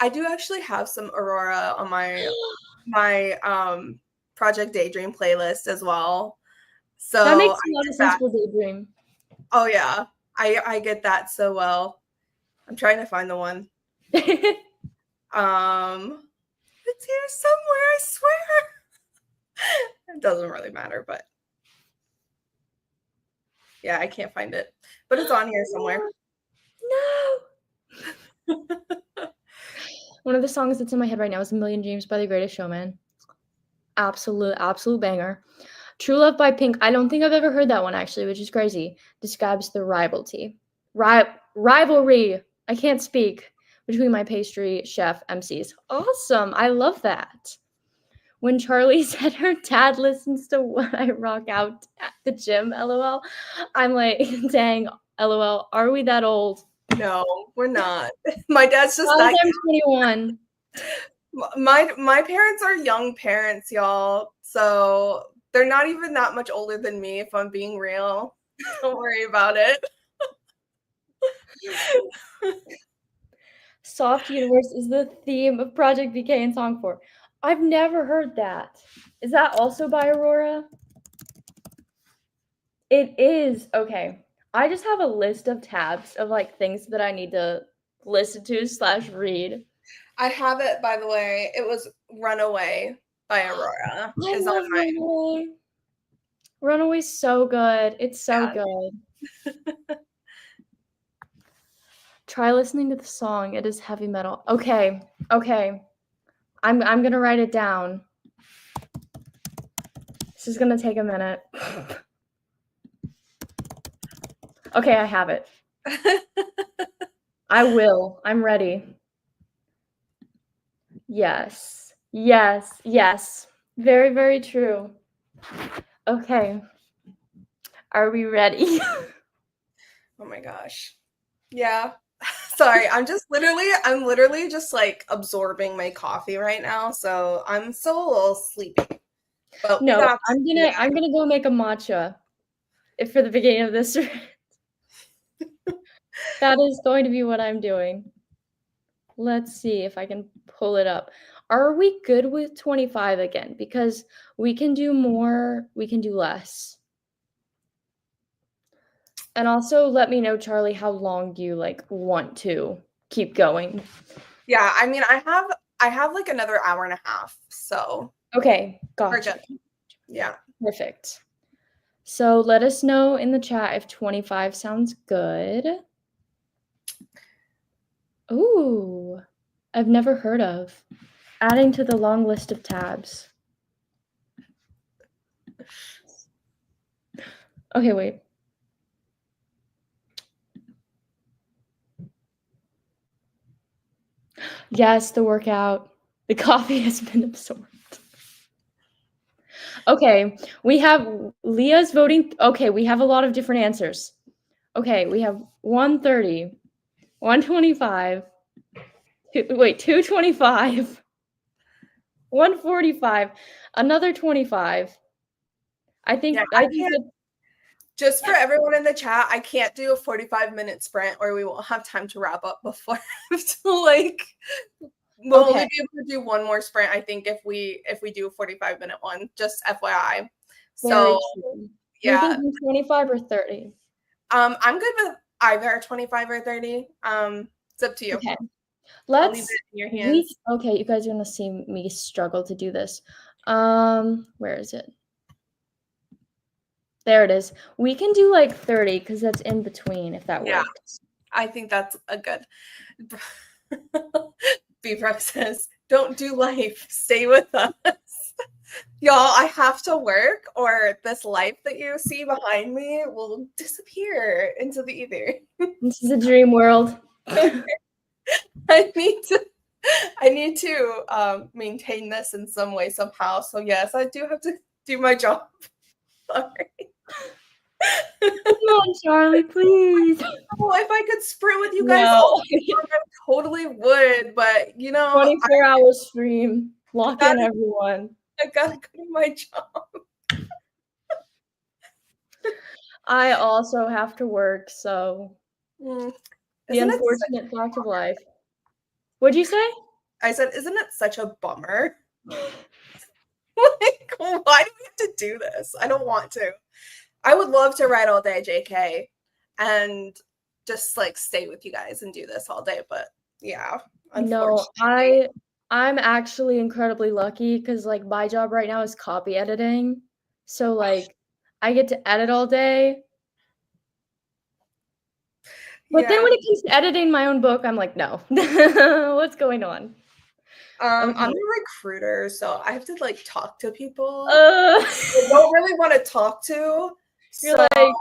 I do actually have some Aurora on my Project Daydream playlist as well.
That
So
makes
I
a lot
get
of sense
that.
for Daydream.
Oh yeah. I get that so well. I'm trying to find the one. It's here somewhere, I swear. It doesn't really matter, but yeah, I can't find it. But it's on here somewhere.
No. One of the songs that's in my head right now is "A Million Dreams" by The Greatest Showman. Absolute banger. True Love by Pink. I don't think I've ever heard that one actually, which is crazy. Describes the rivalry. I can't speak between my pastry chef MCs. Awesome. I love that. When Charlie said her dad listens to what I rock out at the gym, LOL. I'm like, dang, LOL. Are we that old?
No, we're not. My dad's just
Guys,
that
I'm 21.
my parents are young parents, y'all. So they're not even that much older than me, if I'm being real. Don't worry about it.
Soft Universe is the theme of Project BK and Song 4. I've never heard that. Is that also by Aurora? It is. Okay. I just have a list of tabs of like things that I need to listen to / read.
I have it, by the way. It was Runaway by Aurora.
I
Is on
love
my
Runaway. Runaway's so good. It's so good. Try listening to the song. It is heavy metal. Okay. I'm gonna write it down. This is gonna take a minute. Okay, I have it. I will. I'm ready. Yes. Very, very true. Okay. Are we ready?
Oh my gosh. Yeah. Sorry, I'm literally just like absorbing my coffee right now, so I'm still a little sleepy. But we
No,
got
I'm gonna go make a matcha for the beginning of this. That is going to be what I'm doing. Let's see if I can pull it up. Are we good with 25 again? Because we can do more, we can do less. And also let me know, Charlie, how long you like want to keep going.
Yeah, I mean, I have like another hour and a half, so
Okay,
we're
gotcha.
good. Yeah.
Perfect. So let us know in the chat if 25 sounds good. Ooh, I've never heard of. Adding to the long list of tabs. Okay, wait. Yes, the workout. The coffee has been absorbed. Okay, we have Leah's voting. Okay, we have a lot of different answers. Okay, we have 130, 125, wait, 225, 145, another 25. I think
Yeah,
I think that
just for everyone in the chat, I can't do a 45-minute sprint or we won't have time to wrap up before I have to like we'll only
okay.
be able to do one more sprint, I think, if we do a 45-minute one, just FYI.
Very
So
true. Do you
yeah.
think 25 or 30?
I'm good with either 25 or 30. It's up to you.
Okay.
I'll leave
Let's
it in your
we
hands.
okay, you guys are gonna see me struggle to do this. Where is it? There it is. We can do like 30 because that's in between if that
Yeah,
works.
I think that's a good. Beefrock says, "Don't do life. Stay with us." Y'all, I have to work or this life that you see behind me will disappear into the ether.
This is a dream world.
I need to maintain this in some way somehow. So yes, I do have to do my job. Sorry.
Come on, Charlie, please.
Oh, if I could sprint with you guys
No.
all day long, I totally would. But
24-hour stream.
I
Lock in,
gotta,
everyone.
I gotta go to my job.
I also have to work, so
Mm.
the
Isn't it?
unfortunate fact of life. What'd you say?
I said, isn't it such a bummer? Like, why do we have to do this? I don't want to. I would love to ride all day, JK, and just like stay with you guys and do this all day. But yeah,
No,
unfortunately.
I'm actually incredibly lucky because like my job right now is copy editing. So like I get to edit all day. But then
Yeah.
when it comes to editing my own book, I'm like, no. What's going on?
I'm
Okay.
a recruiter, so I have to like talk to people
Uh,
I don't really want to talk to.
you're
So
like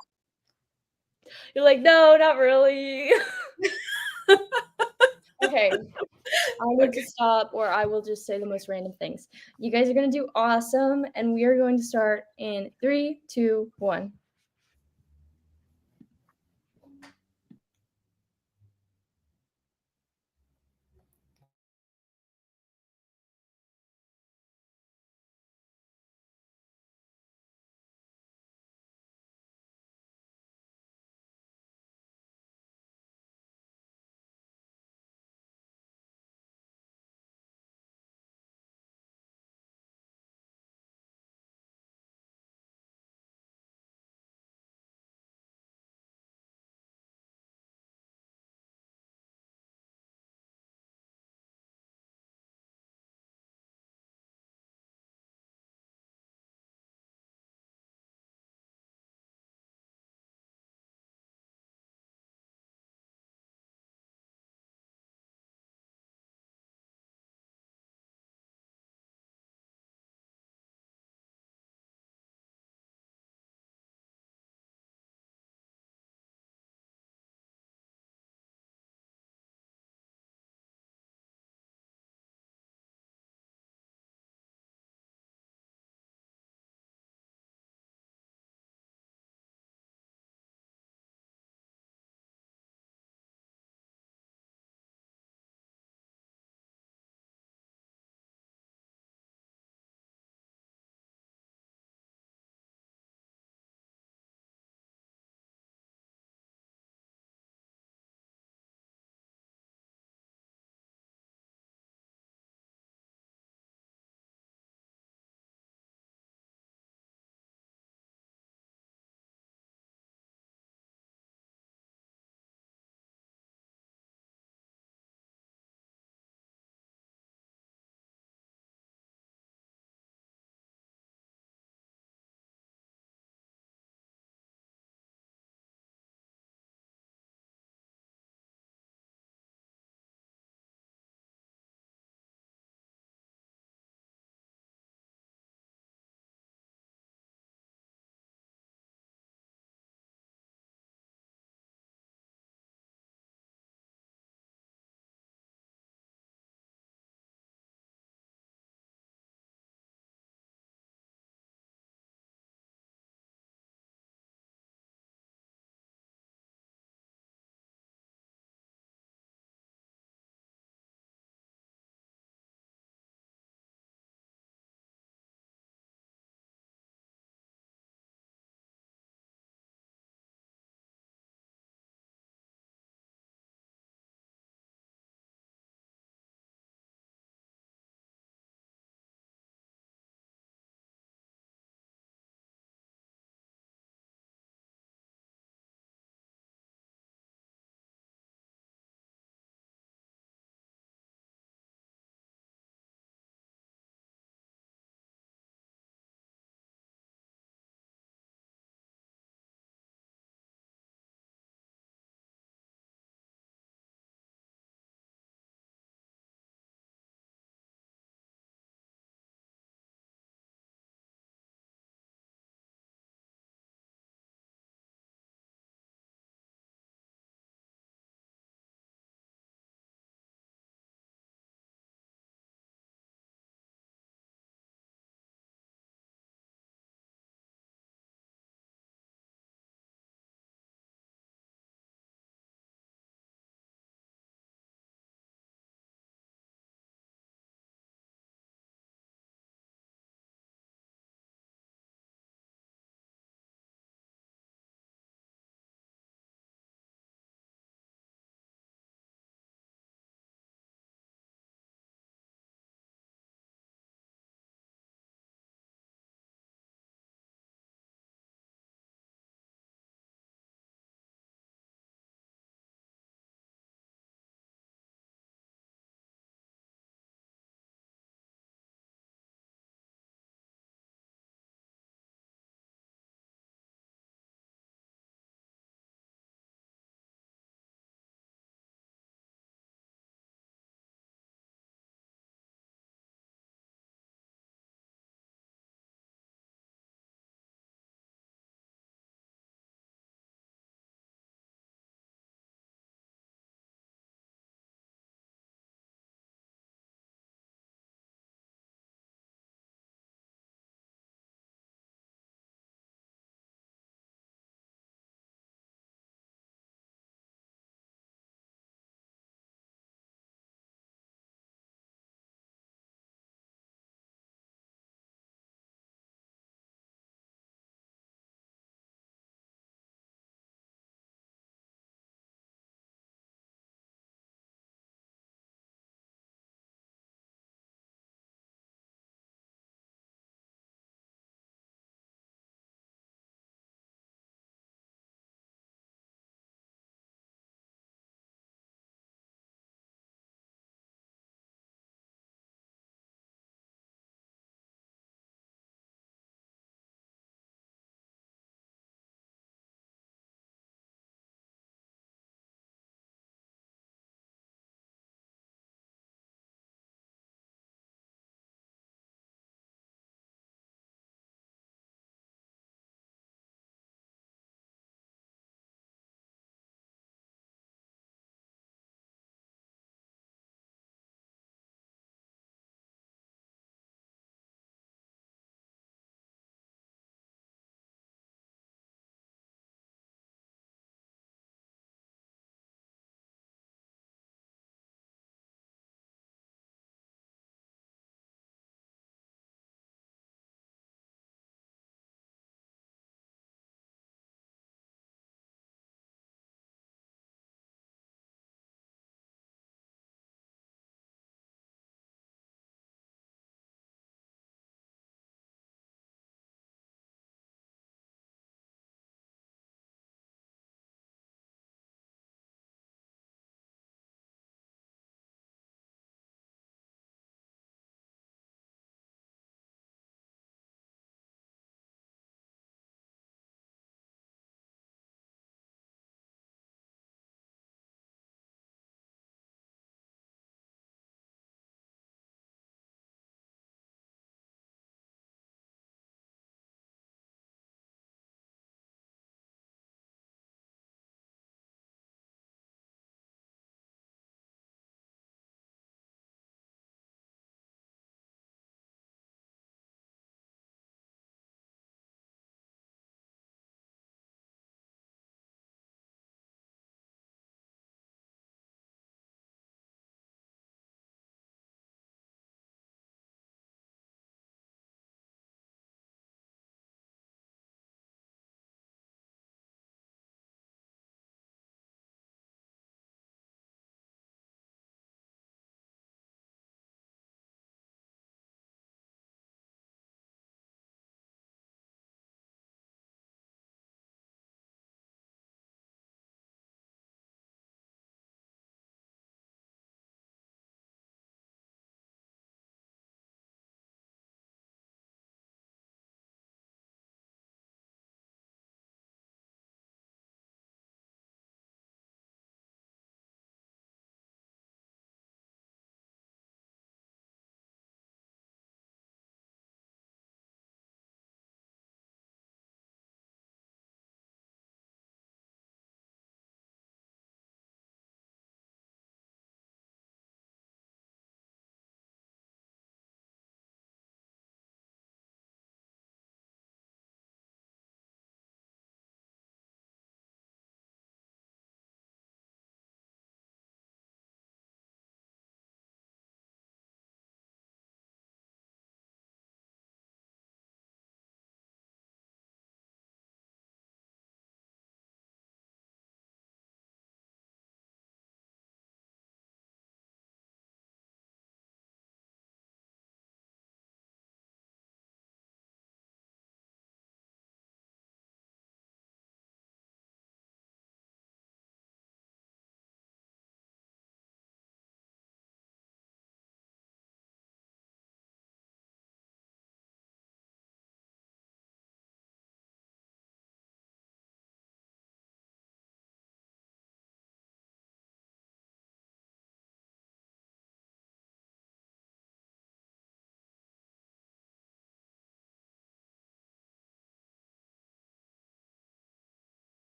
you're like, no, not really. Okay. I need to
okay.
stop or I will just say the most random things. You guys are gonna do awesome, and we are going to start in 3, 2, 1.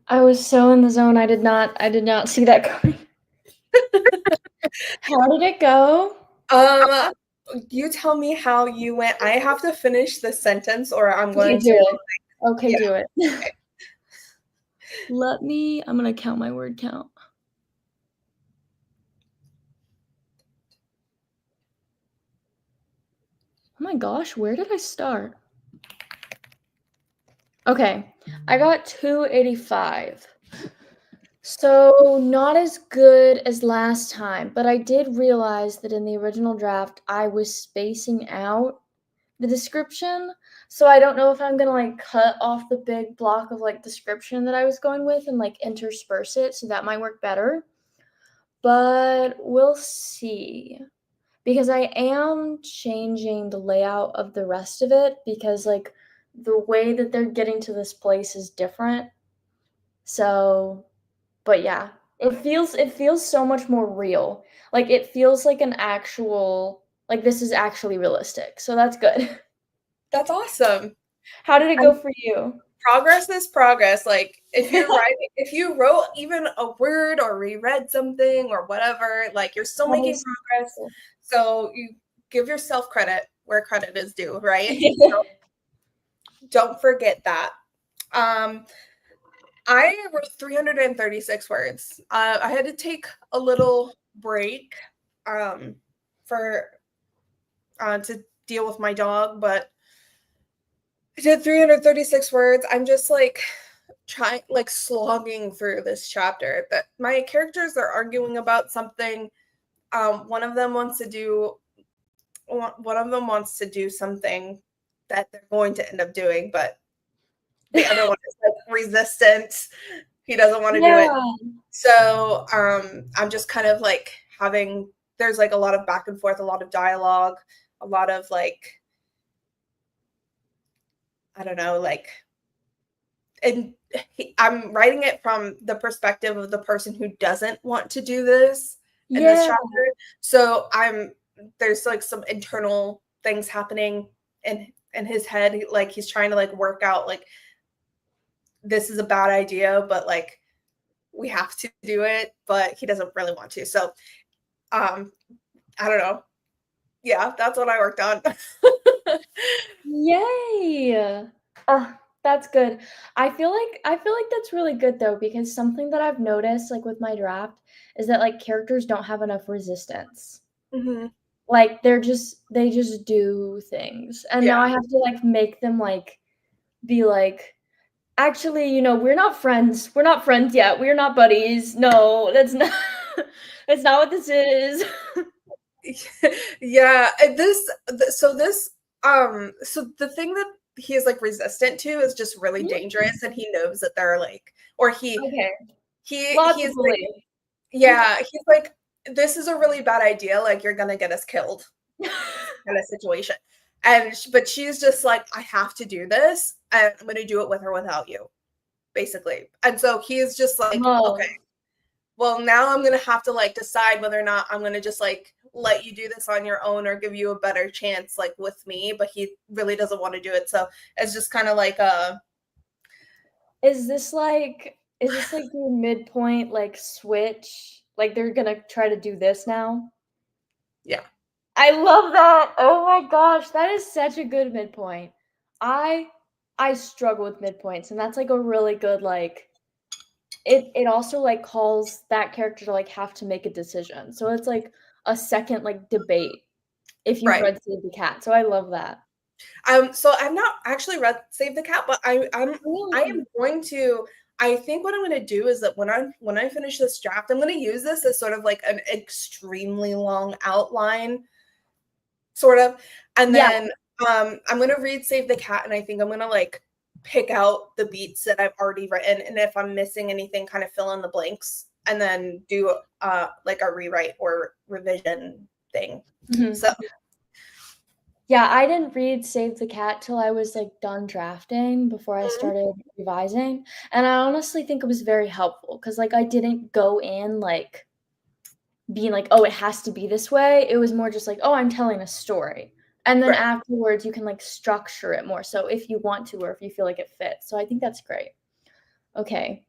I was so in the zone. I did not see that coming. How did it go?
You tell me how you went. I have to finish this sentence or I'm
Okay,
going
do
to,
it. Okay,
yeah.
do it.
Okay.
I'm gonna count my word count. Oh my gosh, where did I start? Okay, I got 285. So not as good as last time, but I did realize that in the original draft, I was spacing out the description. So I don't know if I'm gonna like cut off the big block of like description that I was going with and like intersperse it. So that might work better. But we'll see. Because I am changing the layout of the rest of it because like the way that they're getting to this place is different. So, but yeah, it feels so much more real. Like it feels like an actual like this is actually realistic. So that's good.
That's awesome.
How did it go for you?
Progress is progress. Like if you wrote even a word or reread something or whatever, like you're still
That
making
is
progress.
cool.
So you give yourself credit where credit is due, right? Don't forget that. Um, I wrote 336 words. I had to take a little break for to deal with my dog, but I did 336 words. I'm just like trying, like slogging through this chapter. That my characters are arguing about something. One of them wants to do something that they're going to end up doing, but the other one is like resistant. He doesn't want to do it.
Yeah.
So I'm just kind of like having there's like a lot of back and forth, a lot of dialogue, a lot of like I don't know, like and I'm writing it from the perspective of the person who doesn't want to do this in this
Yeah.
chapter. So there's like some internal things happening in his head. Like he's trying to like work out like this is a bad idea, but like we have to do it, but he doesn't really want to. So I don't know. Yeah, that's what I worked on.
Yay. Oh, that's good. I feel like that's really good though because something that I've noticed like with my draft is that like characters don't have enough resistance.
Mm-hmm.
Like they just do things. And now
Yeah.
I have to like make them like be like actually, we're not friends. We're not friends yet. We're not buddies. No, that's not that's not what this is.
Yeah, so the thing that he is like resistant to is just really dangerous, and he knows that they're like or
Okay.
he's like
Logically.
yeah, he's like this is a really bad idea, like you're gonna get us killed kind of situation. And but she's just like I have to do this and I'm gonna do it with or without you, basically. And so he's just like okay,
Love.
well, now I'm gonna have to like decide whether or not I'm gonna just like let you do this on your own or give you a better chance like with me. But he really doesn't want to do it, so it's just kind of like
Is this like your midpoint like switch? Like they're gonna try to do this now?
yeah,
I love that. Oh my gosh, that is such a good midpoint. I I struggle with midpoints, and that's like a really good like it also like calls that character to like have to make a decision. So it's like a second like debate if you've
right.
read Save the Cat. So I love that.
So I've not actually read Save the Cat, but I
Really?
am going to. I think what I'm going to do is that when I finish this draft, I'm going to use this as sort of like an extremely long outline, sort of, and
Yeah.
then I'm going to read Save the Cat, and I think I'm going to like pick out the beats that I've already written, and if I'm missing anything, kind of fill in the blanks, and then do like a rewrite or revision thing.
Mhm.
So
Yeah, I didn't read Save the Cat till I was, like, done drafting before I started revising, and I honestly think it was very helpful because, like, I didn't go in, like, being like, "Oh, it has to be this way." It was more just like, "Oh, I'm telling a story." And then
right.
afterwards, you can, like, structure it more so if you want to or if you feel like it fits, so I think that's great. Okay.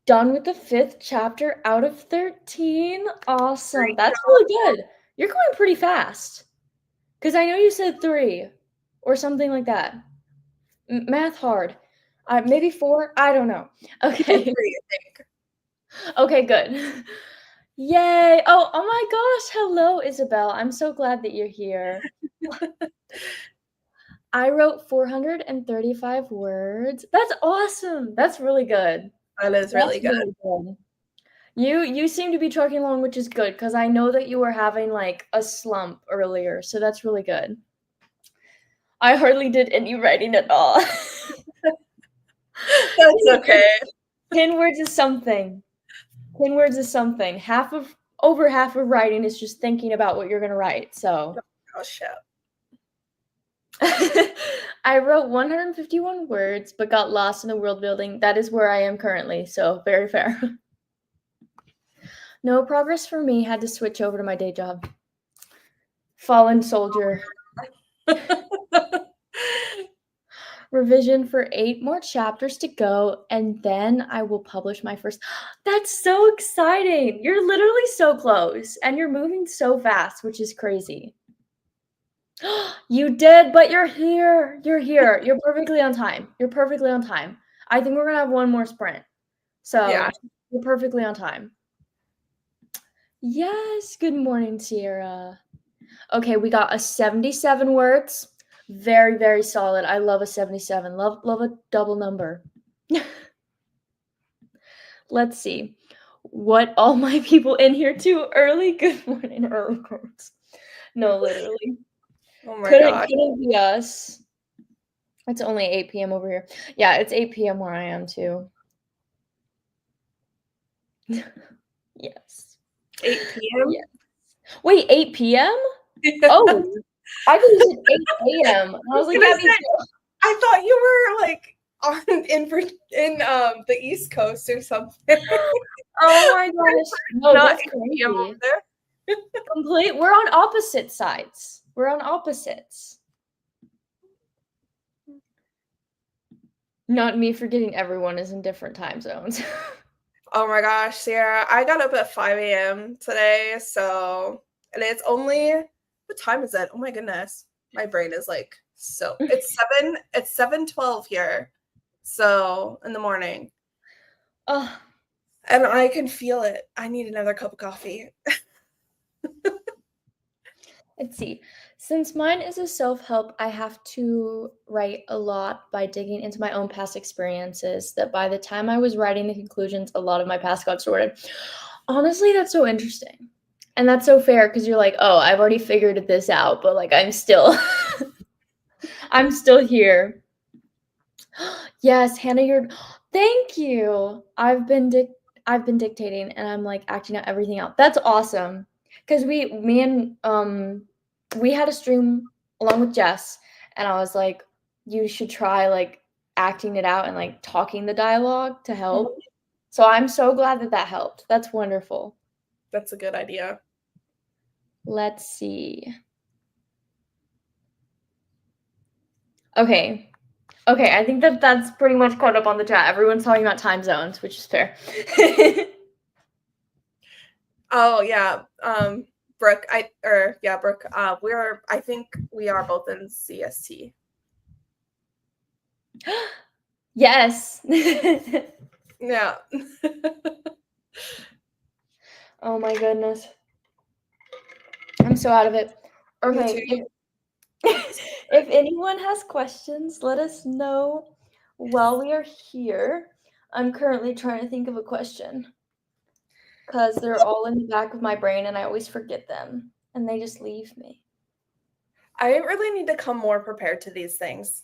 Done with the 5th chapter out of 13. Awesome.
Great
That's really good. You're going pretty fast. Because I know you said 3 or something like that. Math hard. Maybe 4? I don't know. Okay.
3, I think.
Okay, good. Yay. Oh my gosh. Hello, Isabel. I'm so glad that you're here. I wrote 435 words. That's awesome. That's really good.
That is really good.
Really good. You seem to be trucking along, which is good because I know that you were having like a slump earlier, so that's really good. I hardly did any writing at all.
That's okay.
10 words is something. 10 words is something. Over half of writing is just thinking about what you're gonna write. So
Oh shit.
I wrote 151 words, but got lost in the world building. That is where I am currently, so very fair. No progress for me. Had to switch over to my day job. Fallen soldier. Revision for 8 more chapters to go, and then I will publish my first. That's so exciting. You're literally so close, and you're moving so fast, which is crazy. You did, but you're here. You're here. You're perfectly on time. You're perfectly on time. I think we're going to have one more sprint. So
Yeah.
you're perfectly on time. Yes. Good morning, Sierra. Okay, we got a 77 words. Very, very solid. I love a 77. Love a double number. Let's see. What all my people in here too early? Good morning, early birds. No, literally.
Oh my god.
Couldn't be us. It's only 8 p.m. over here. Yeah, it's 8 p.m. where I am too. Yes.
8 p.m.?
Yes. Wait, 8 p.m.? Oh, I thought you said 8 a.m. I was like,
I thought you were like in the East Coast or something.
Oh my gosh. No,
Not
that's
8 p.m. over there.
We're on opposite sides. We're on opposites. Not me forgetting everyone is in different time zones.
Oh my gosh, Sierra. I got up at 5 a.m. today, and it's only, what time is it? Oh my goodness. My brain is like, it's 7:12 here. So in the morning.
Oh.
And I can feel it. I need another cup of coffee.
Let's see. Since mine is a self-help, I have to write a lot by digging into my own past experiences that by the time I was writing the conclusions, a lot of my past got sorted. Honestly, that's so interesting. And that's so fair because you're like, oh, I've already figured this out, but like I'm still I'm still here. Yes, Hannah, thank you. I've been dictating and I'm like acting out everything out. That's awesome. Because we had a stream along with Jess, and I was like, you should try like acting it out and like talking the dialogue to help. Mm-hmm. So I'm so glad that helped. That's wonderful.
That's a good idea.
Let's see. Okay, I think that's pretty much caught up on the chat. Everyone's talking about time zones, which is fair.
Oh yeah, Brooke. Brooke. I think we are both in CST.
Yes.
Yeah.
Oh my goodness. I'm so out of it. Okay. If anyone has questions, let us know while we are here. I'm currently trying to think of a question because they're all in the back of my brain and I always forget them and they just leave me.
I really need to come more prepared to these things.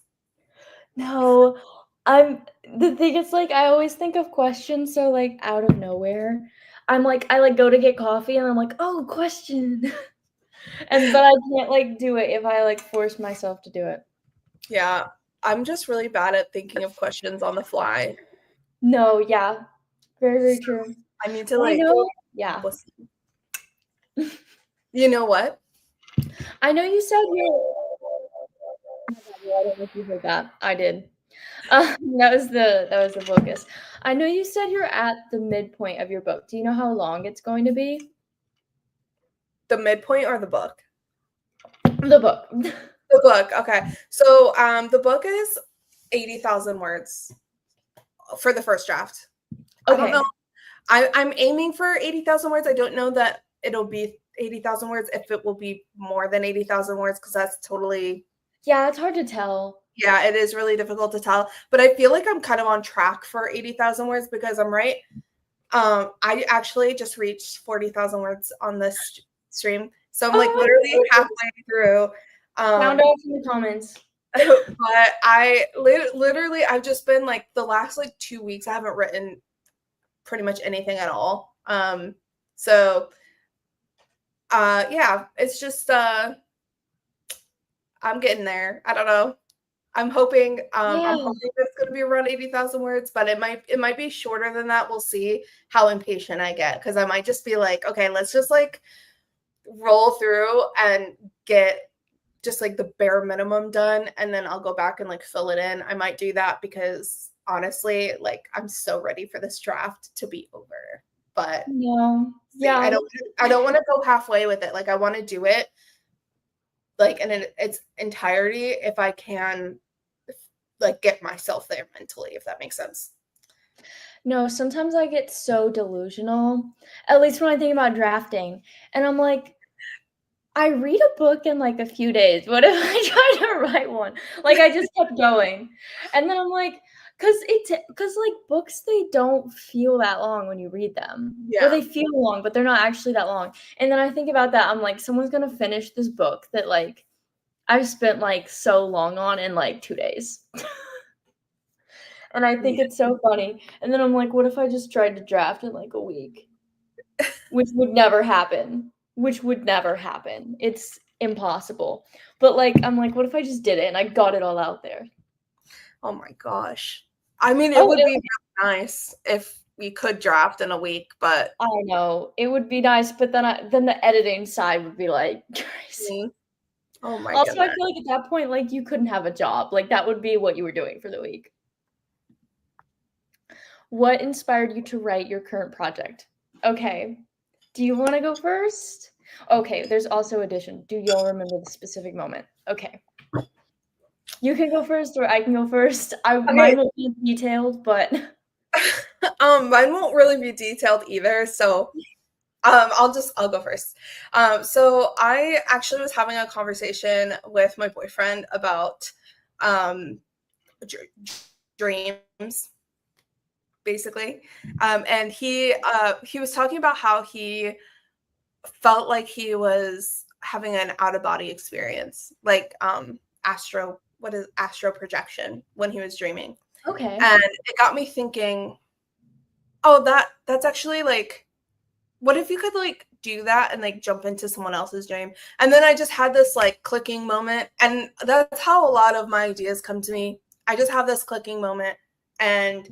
No, the thing is like I always think of questions so like out of nowhere. I'm like I like go to get coffee and I'm like, oh, question. But I can't like do it if I like force myself to do it.
Yeah, I'm just really bad at thinking of questions on the fly.
No, yeah. Very, very true.
I need to
yeah.
You know what?
I know you said I don't know if you heard that. I did. That was the focus. I know you said you're at the midpoint of your book. Do you know how long it's going to be?
The midpoint or the book?
The book.
The book. Okay. So the book is 80,000 words for the first draft. I don't
Okay.
know. I'm aiming for 80,000 words. I don't know that it'll be 80,000 words, if it will be more than 80,000 words, because that's totally,
Yeah, it's hard to tell.
yeah, it is really difficult to tell. But I feel like I'm kind of on track for 80,000 words because I'm right. I actually just reached 40,000 words on this stream. So I'm like literally halfway through.
Sound off in the comments.
But I literally, I've just been like the last like 2 weeks, I haven't written pretty much anything at all. So yeah, it's just I'm getting there. I don't know. I'm hoping it's gonna be around 80,000 words, but it might be shorter than that. We'll see how impatient I get, because I might just be like, okay, let's just like roll through and get just like the bare minimum done, and then I'll go back and like fill it in. I might do that because honestly, like I'm so ready for this draft to be over. But
No. Yeah.
I don't want to go halfway with it. Like I want to do it like in its entirety if I can, like get myself there mentally, if that makes sense.
No, sometimes I get so delusional, at least when I think about drafting, and I'm like, I read a book in like a few days. What if I try to write one? Like I just kept going. And then I'm like, cuz like books, they don't feel that long when you read them.
Yeah.
Or they feel long, but they're not actually that long. And then I think about that, I'm like, someone's going to finish this book that like I've spent like so long on in like 2 days. And I think it's so funny. And then I'm like, what if I just tried to draft in like a week? Which would never happen. It's impossible. But like, I'm like, what if I just did it and I got it all out there?
Oh my gosh. I mean, it would be really nice if we could draft in a week, but
I know it would be nice, but then the editing side would be like crazy.
Oh my
Also,
goodness.
I feel like at that point, like you couldn't have a job. Like that would be what you were doing for the week. What inspired you to write your current project? Okay. Do you want to go first? Okay, there's also addition. Do y'all remember the specific moment? Okay. You can go first or I can go first. Mine won't be detailed, but
mine won't really be detailed either, so I'll go first. So I actually was having a conversation with my boyfriend about dreams, basically. And he was talking about how he felt like he was having an out-of-body experience, like astro projection when he was dreaming.
okay.
And it got me thinking, oh, that's actually like, what if you could like do that and like jump into someone else's dream? And then I just had this like clicking moment, and that's how a lot of my ideas come to me. I just have this clicking moment, and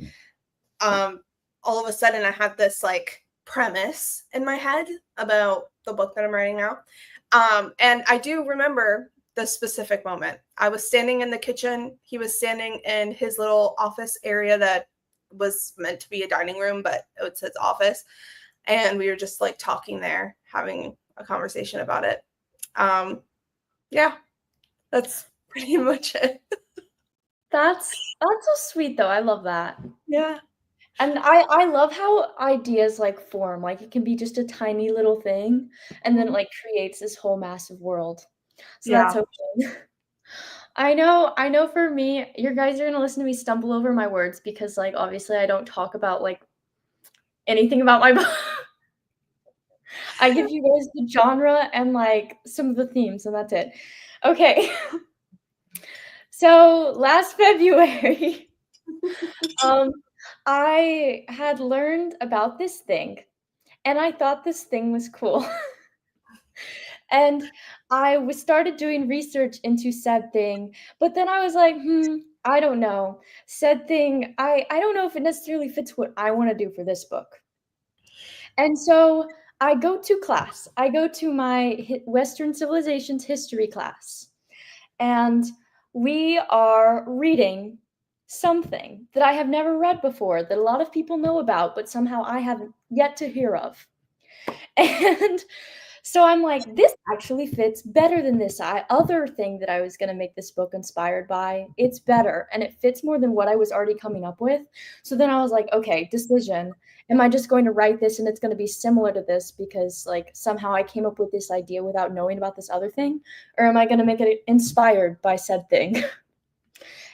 all of a sudden I had this like premise in my head about the book that I'm writing now. And I do remember the specific moment. I was standing in the kitchen. He was standing in his little office area that was meant to be a dining room, but it's his office. And we were just like talking there, having a conversation about it. Yeah, that's pretty much it.
That's so sweet though. I love that.
Yeah.
And I love how ideas like form. Like it can be just a tiny little thing and then it like creates this whole massive world. So that's so cool. I know for me, you guys are gonna listen to me stumble over my words because like obviously I don't talk about like anything about my book. I give you guys the genre and like some of the themes and that's it. Okay. So last February, I had learned about this thing and I thought this thing was cool. And I started doing research into said thing, but then I was like, I don't know. Said thing, I don't know if it necessarily fits what I want to do for this book. And so I go to class. I go to my Western Civilizations history class. And we are reading something that I have never read before that a lot of people know about, but somehow I haven't yet to hear of. And so I'm like, this actually fits better than this other thing that I was going to make this book inspired by. It's better and it fits more than what I was already coming up with. So then I was like, okay, decision. Am I just going to write this and it's going to be similar to this because like somehow I came up with this idea without knowing about this other thing? Or am I going to make it inspired by said thing?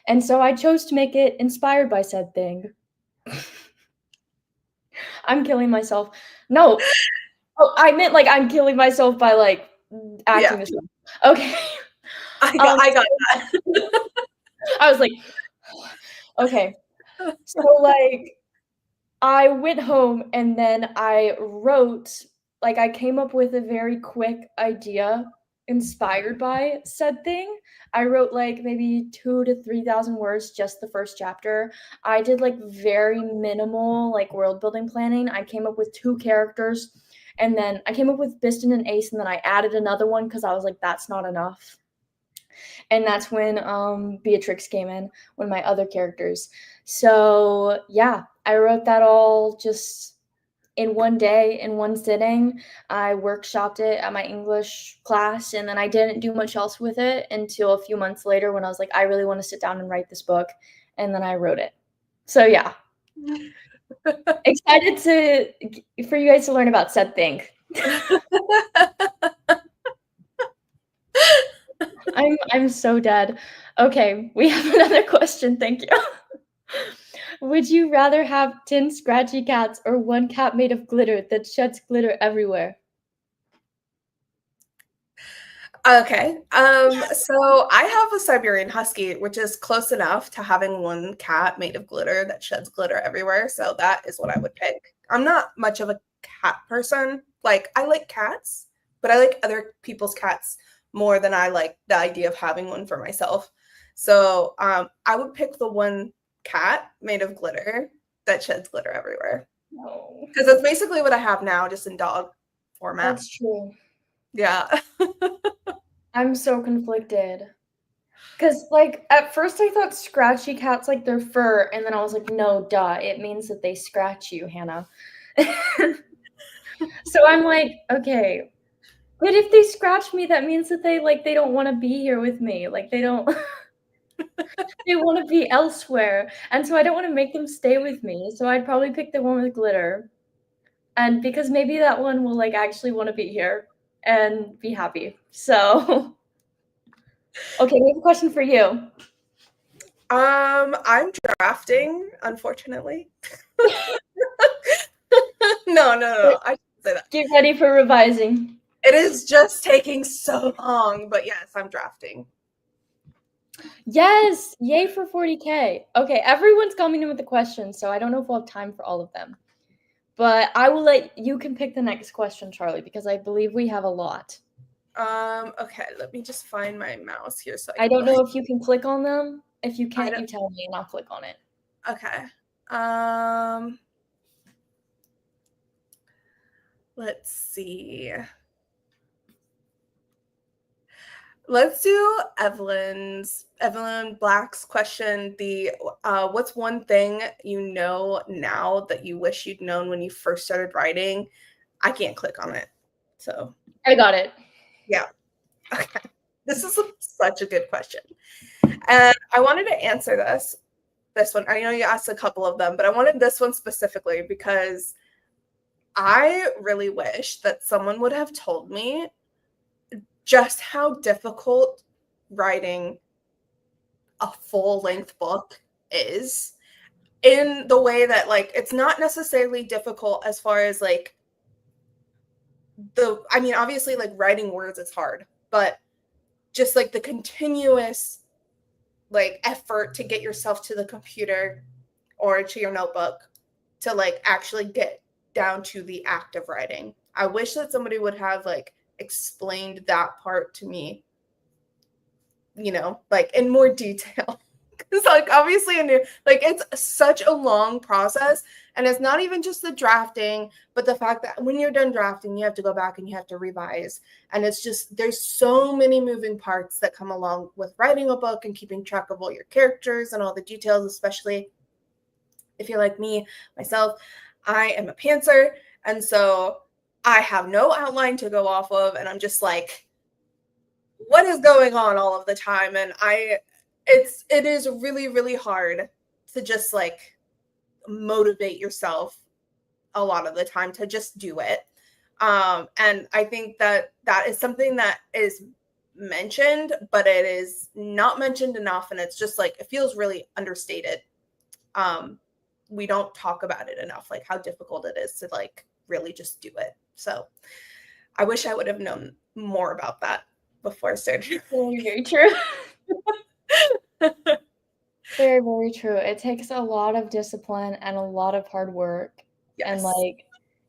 And so I chose to make it inspired by said thing. I'm killing myself. No. Oh, I meant like I'm killing myself by like acting this way. Okay.
I got that.
I was like, okay. So like I went home and then I wrote, like I came up with a very quick idea inspired by said thing. I wrote like maybe 2,000 to 3,000 words, just the first chapter. I did like very minimal like world building planning. I came up with 2 characters and then I came up with Biston and Ace and then I added another one because I was like, that's not enough. And that's when Beatrix came in, one of my other characters. So yeah, I wrote that all just in one day, in one sitting. I workshopped it at my English class, and then I didn't do much else with it until a few months later when I was like, I really want to sit down and write this book, and then I wrote it. So yeah, excited for you guys to learn about said thing. I'm so dead. Okay, we have another question. Thank you. Would you rather have 10 scratchy cats or one cat made of glitter that sheds glitter everywhere?
Okay. So I have a Siberian Husky, which is close enough to having one cat made of glitter that sheds glitter everywhere. So that is what I would pick. I'm not much of a cat person. Like, I like cats, but I like other people's cats more than I like the idea of having one for myself. So I would pick the one cat made of glitter that sheds glitter everywhere.
No.
Because that's basically what I have now, just in dog format.
That's true.
Yeah.
I'm so conflicted. Because, like, at first I thought scratchy cats like their fur, and then I was like, no, duh, it means that they scratch you, Hannah. So I'm like, okay, but if they scratch me, that means that they don't want to be here with me. Like, they don't, they want to be elsewhere. And so I don't want to make them stay with me. So I'd probably pick the one with glitter. And because maybe that one will, like, actually want to be here and be happy. So, okay, we have a question for you.
I'm drafting, unfortunately. No. I shouldn't say that.
Get ready for revising.
It is just taking so long, but yes, I'm drafting.
Yes, yay for 40K. Okay, everyone's coming in with a question, so I don't know if we'll have time for all of them. But I will let you can pick the next question, Charlie, because I believe we have a lot.
Okay, let me just find my mouse here. So
I don't know if you can click on them. If you can't, you tell me and I'll click on it.
Okay. Let's see. Let's do Evelyn Black's question. The what's one thing you know now that you wish you'd known when you first started writing? I can't click on it. So
I got it.
Yeah. Okay. This is such a good question. And I wanted to answer this one. I know you asked a couple of them, but I wanted this one specifically because I really wish that someone would have told me just how difficult writing a full-length book is, in the way that, like, it's not necessarily difficult as far as, like, obviously, like, writing words is hard, but just, like, the continuous, like, effort to get yourself to the computer or to your notebook to, like, actually get down to the act of writing. I wish that somebody would have, like, explained that part to me, like, in more detail. It's like obviously a new, like it's such a long process. And it's not even just the drafting, but the fact that when you're done drafting, you have to go back and you have to revise. And it's just, there's so many moving parts that come along with writing a book and keeping track of all your characters and all the details, especially if you're like me, myself, I am a pantser. And so I have no outline to go off of. And I'm just like, what is going on all of the time? And it is really, really hard to just like motivate yourself a lot of the time to just do it. And I think that is something that is mentioned, but it is not mentioned enough. And it's just like, it feels really understated. We don't talk about it enough, like how difficult it is to like really just do it. So I wish I would have known more about that before I started.
Very, very true. Very, very true. It takes a lot of discipline and a lot of hard work.
Yes.
And like,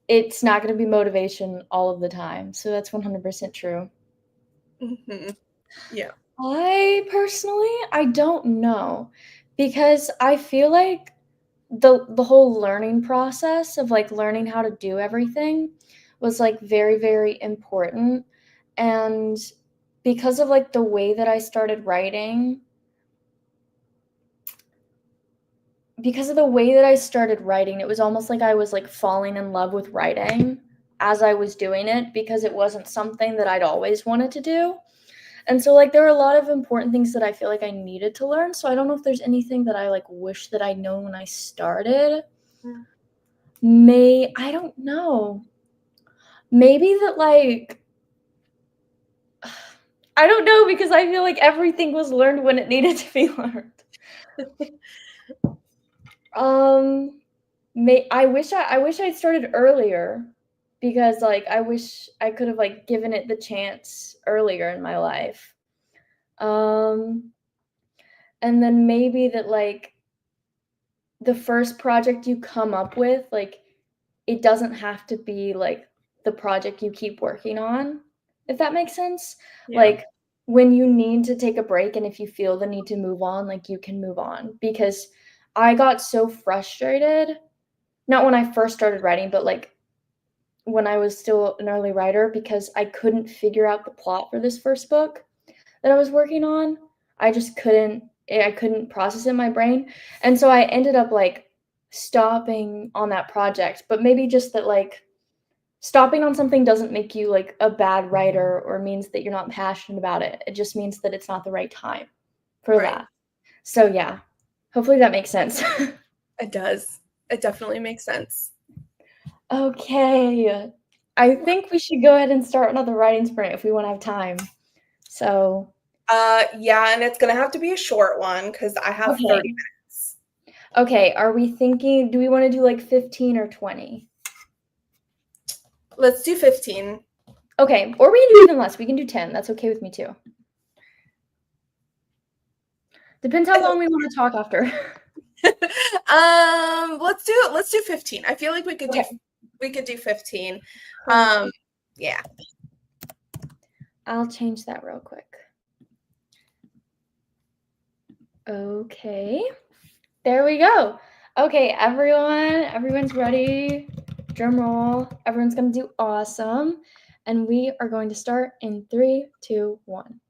it's not going to be motivation all of the time. So that's 100% true.
Mm-hmm. Yeah.
I personally, I don't know, because I feel like the whole learning process of like learning how to do everything was like very, very important. And because of like the way that I started writing, it was almost like I was like falling in love with writing as I was doing it, because it wasn't something that I'd always wanted to do. And so like there were a lot of important things that I feel like I needed to learn. So I don't know if there's anything that I like wish that I'd known when I started. I don't know. Maybe that like I don't know, because I feel like everything was learned when it needed to be learned. I wish I'd started earlier, because like I wish I could have like given it the chance earlier in my life. And then maybe that like the first project you come up with, like it doesn't have to be like the project you keep working on, if that makes sense.
Yeah.
Like when you need to take a break and if you feel the need to move on, like you can move on, because I got so frustrated, not when I first started writing, but like when I was still an early writer, because I couldn't figure out the plot for this first book that I was working on. I couldn't process it in my brain. And so I ended up like stopping on that project. But maybe just that like stopping on something doesn't make you like a bad writer or means that you're not passionate about it. It just means that it's not the right time for that. So yeah, hopefully that makes sense.
It does. It definitely makes sense.
Okay. I think we should go ahead and start another writing sprint if we want to have time. So
yeah, and it's gonna have to be a short one because I have 30 minutes.
Okay, are we thinking, do we want to do like 15 or 20?
Let's do 15.
Okay, or we can do even less. We can do 10. That's okay with me too. Depends how long we want to talk after.
Let's do 15. I feel like we could do 15. Yeah.
I'll change that real quick. Okay. There we go. Okay, everyone's ready. Drum roll. Everyone's going to do awesome. And we are going to start in 3, 2, 1.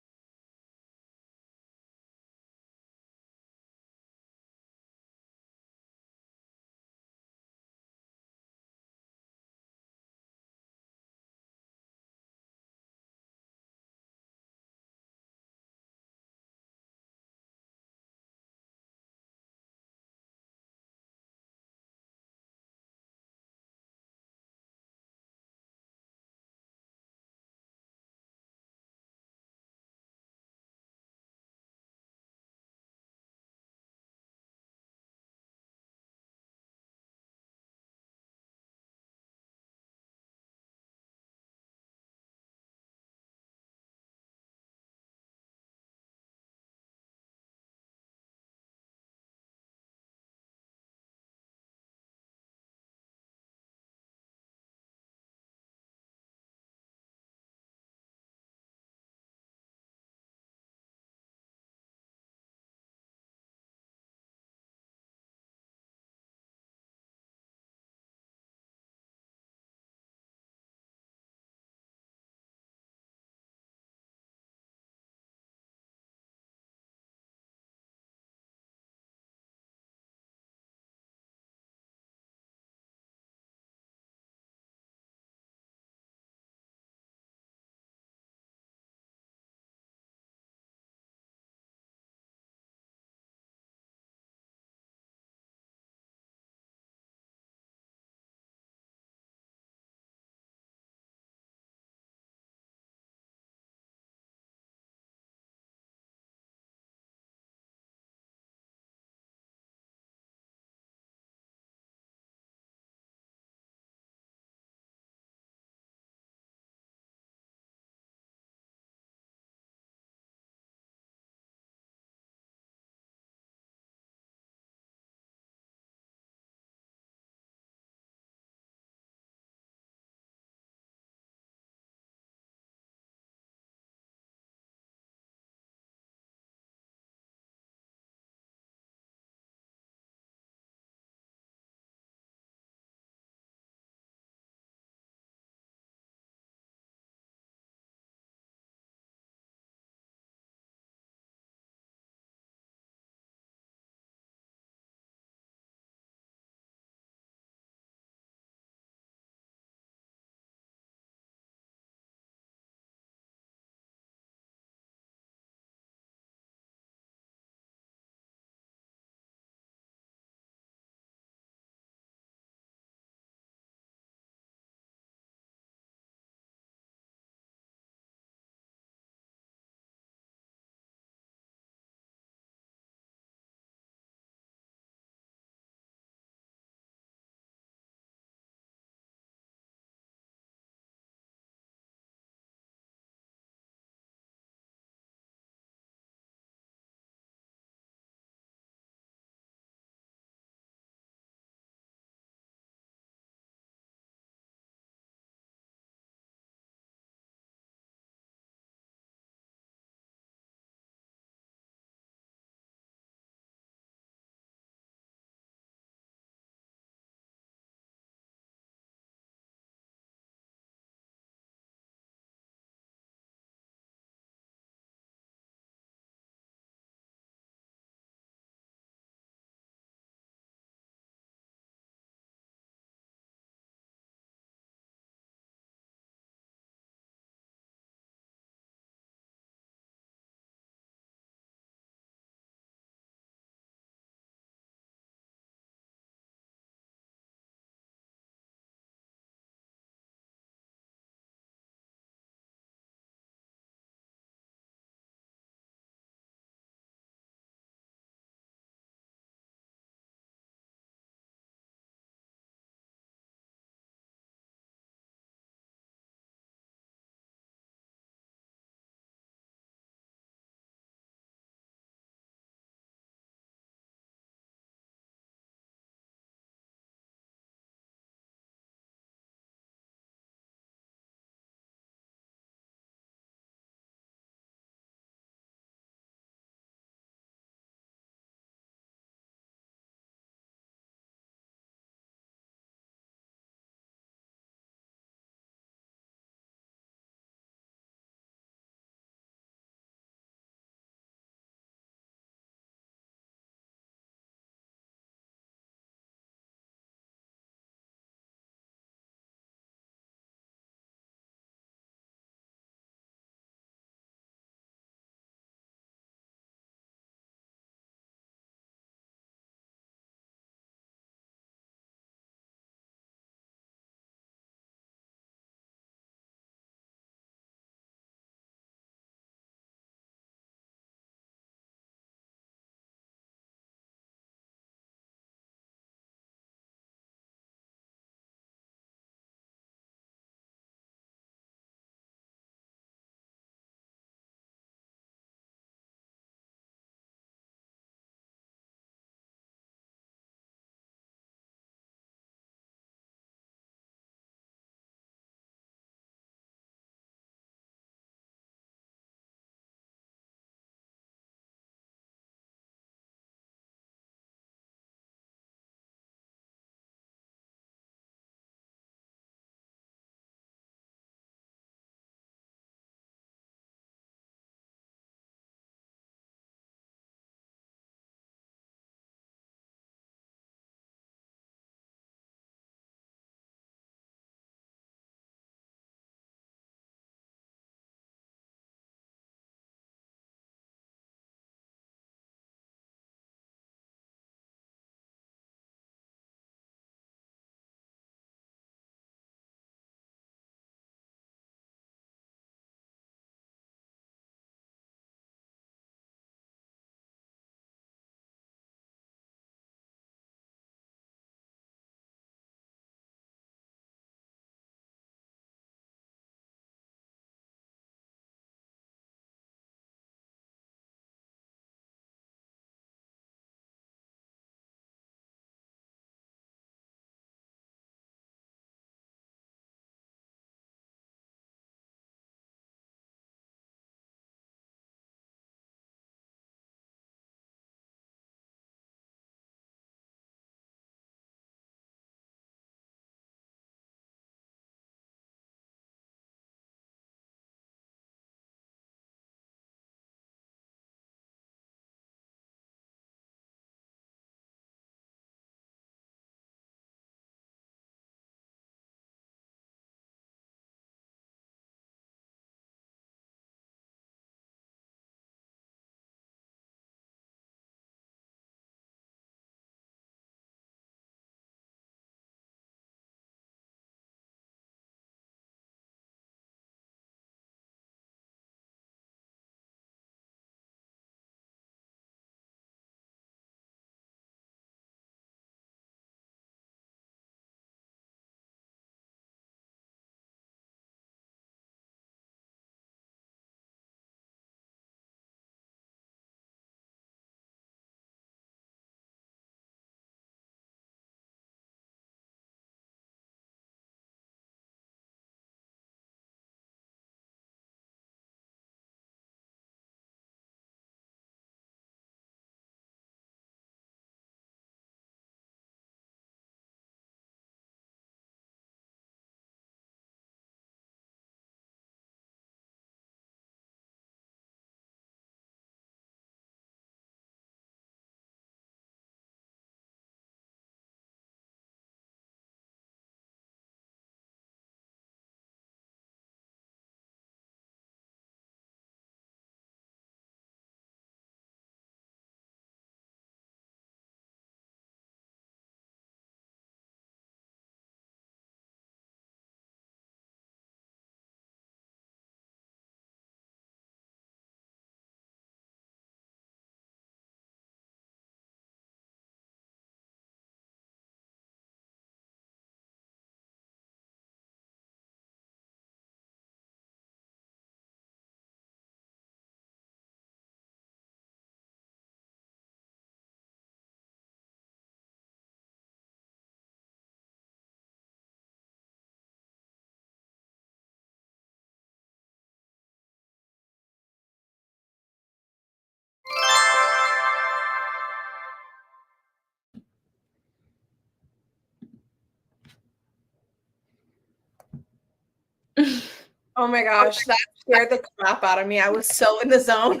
Oh my gosh, that scared the crap out of me. I was so in the zone.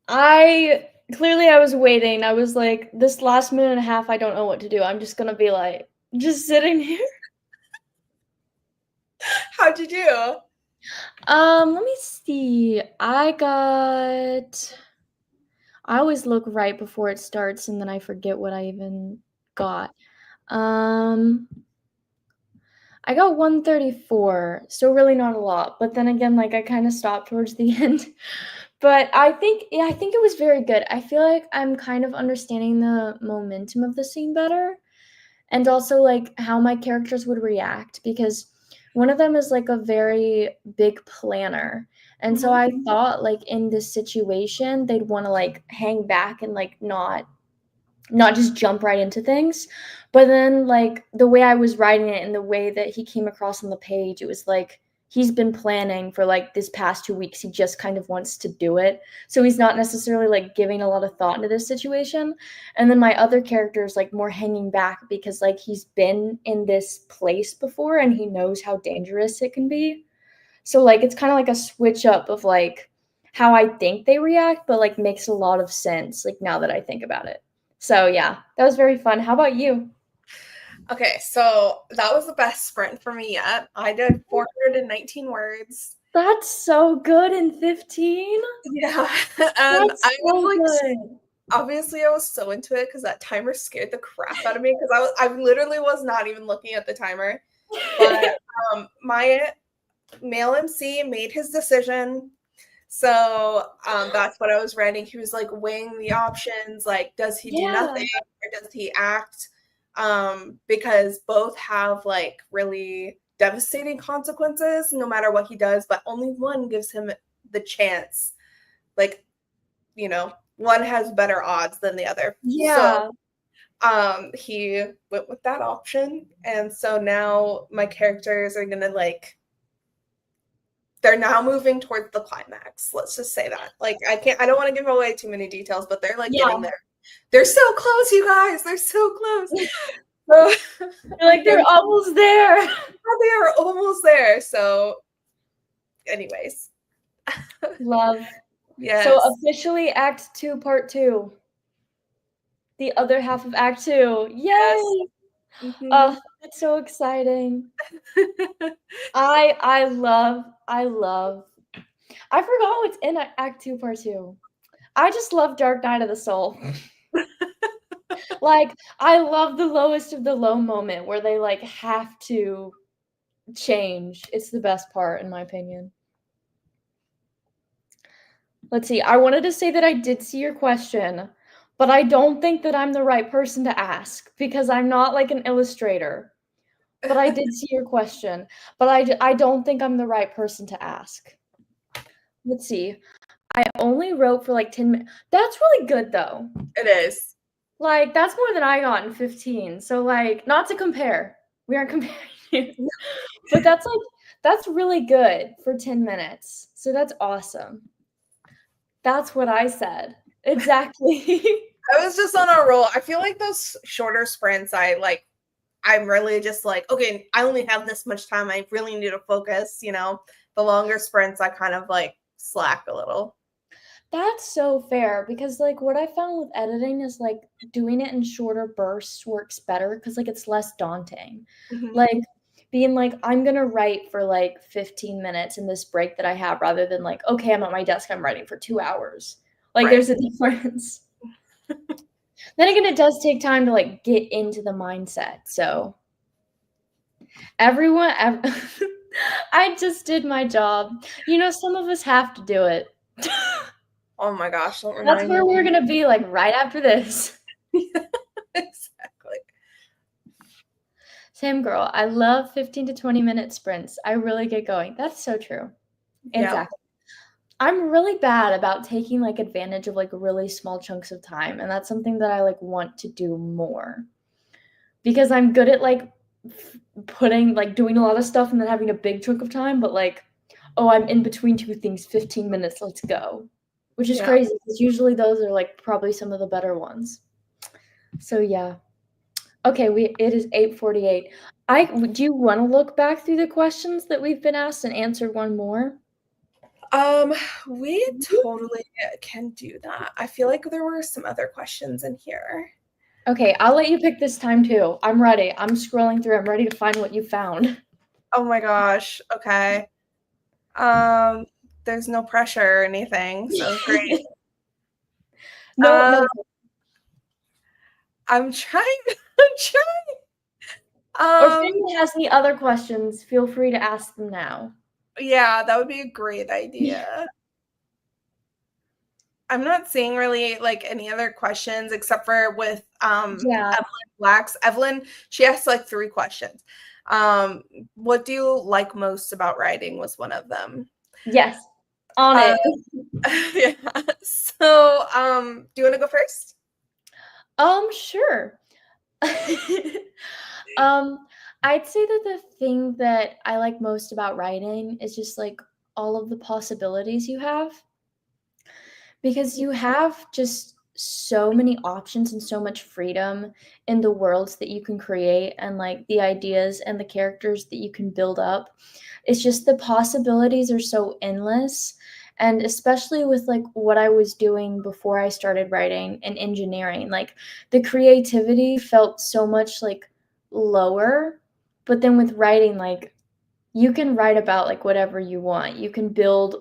I was waiting. I was like, this last minute and a half, I don't know what to do. I'm just gonna be like, just sitting here.
How'd you do?
Let me see. I always look right before it starts and then I forget what I even got. I got 134, so really not a lot. But then again, like I kind of stopped towards the end. But I think it was very good. I feel like I'm kind of understanding the momentum of the scene better and also like how my characters would react because one of them is like a very big planner. And so I thought like in this situation they'd want to like hang back and like not just jump right into things. But then like the way I was writing it and the way that he came across on the page, it was like he's been planning for like this past 2 weeks. He just kind of wants to do it. So he's not necessarily like giving a lot of thought into this situation. And then my other character is like more hanging back because like he's been in this place before and he knows how dangerous it can be. So like it's kind of like a switch up of like how I think they react, but like makes a lot of sense like now that I think about it. So yeah, that was very fun. How about you?
Okay, so that was the best sprint for me yet. I did 419 words.
That's so good in 15.
Yeah, and
That's
I
so
was like,
good.
obviously, I was so into it because that timer scared the crap out of me because I literally was not even looking at the timer. But my male MC made his decision. So that's what I was writing. He was like weighing the options, like does he do
Yeah.
nothing or does he act? Because both have like really devastating consequences no matter what he does, but only one gives him the chance. Like, you know, one has better odds than the other.
Yeah.
So he went with that option. And so now my characters are gonna like they're now moving towards the climax. Let's just say that. Like I don't want to give away too many details, but they're like getting there. They're so close, you guys. They're so close. So,
like they're almost there.
They are almost there. So anyways.
Love.
Yes.
So officially Act 2, Part 2. The other half of Act 2. Yay!
Yes. Mm-hmm.
Oh, that's so exciting. I love I forgot what's in Act 2, Part 2. I just love Dark Night of the Soul. Like, I love the lowest of the low moment where they, like, have to change. It's the best part, in my opinion. Let's see. I wanted to say that I did see your question, but I don't think that I'm the right person to ask because I'm not, like, an illustrator. But I did see your question, but I don't think I'm the right person to ask. Let's see. I only wrote for, like, 10 minutes. That's really good, though.
It is.
Like, that's more than I got in 15. So, like, not to compare. We aren't comparing you. But that's really good for 10 minutes. So that's awesome. That's what I said. Exactly.
I was just on a roll. I feel like those shorter sprints, I'm really just like, okay, I only have this much time. I really need to focus, you know. The longer sprints, I kind of like slack a little.
That's so fair because like what I found with editing is like doing it in shorter bursts works better because like it's less daunting.
Mm-hmm.
Like being like I'm gonna write for like 15 minutes in this break that I have rather than like okay I'm at my desk I'm writing for 2 hours. Like there's a difference. Then again it does take time to like get into the mindset. So everyone I just did my job. You know some of us have to do it.
Oh my gosh, don't
That's where we're gonna be, like, right after this.
Exactly.
Same girl. I love 15 to 20-minute sprints. I really get going. That's so true.
Yep.
Exactly. I'm really bad about taking, like, advantage of, like, really small chunks of time, and that's something that I, like, want to do more. Because I'm good at, like, doing a lot of stuff and then having a big chunk of time, but, like, oh, I'm in between 2 things, 15 minutes, let's go. Which is crazy because usually those are like probably some of the better ones. So yeah. Okay, it is 8:48. Do you want to look back through the questions that we've been asked and answer one more?
We totally can do that. I feel like there were some other questions in here.
Okay, I'll let you pick this time too. I'm ready. I'm scrolling through. I'm ready to find what you found.
Oh my gosh. Okay. There's no pressure or anything, so great.
No, no.
I'm trying. I'm trying.
Or if anyone has any other questions, feel free to ask them now.
Yeah, that would be a great idea. I'm not seeing really like any other questions except for with
Yeah.
Evelyn Blacks. Evelyn, she asked like 3 questions. What do you like most about writing was one of them.
Yes. On it.
Yeah. So, do you want to go first?
Sure. I'd say that the thing that I like most about writing is just like all of the possibilities you have. Because you have just so many options and so much freedom in the worlds that you can create and like the ideas and the characters that you can build up. It's just the possibilities are so endless. And especially with like what I was doing before I started writing and engineering, like the creativity felt so much like lower. But then with writing, like you can write about like whatever you want. You can build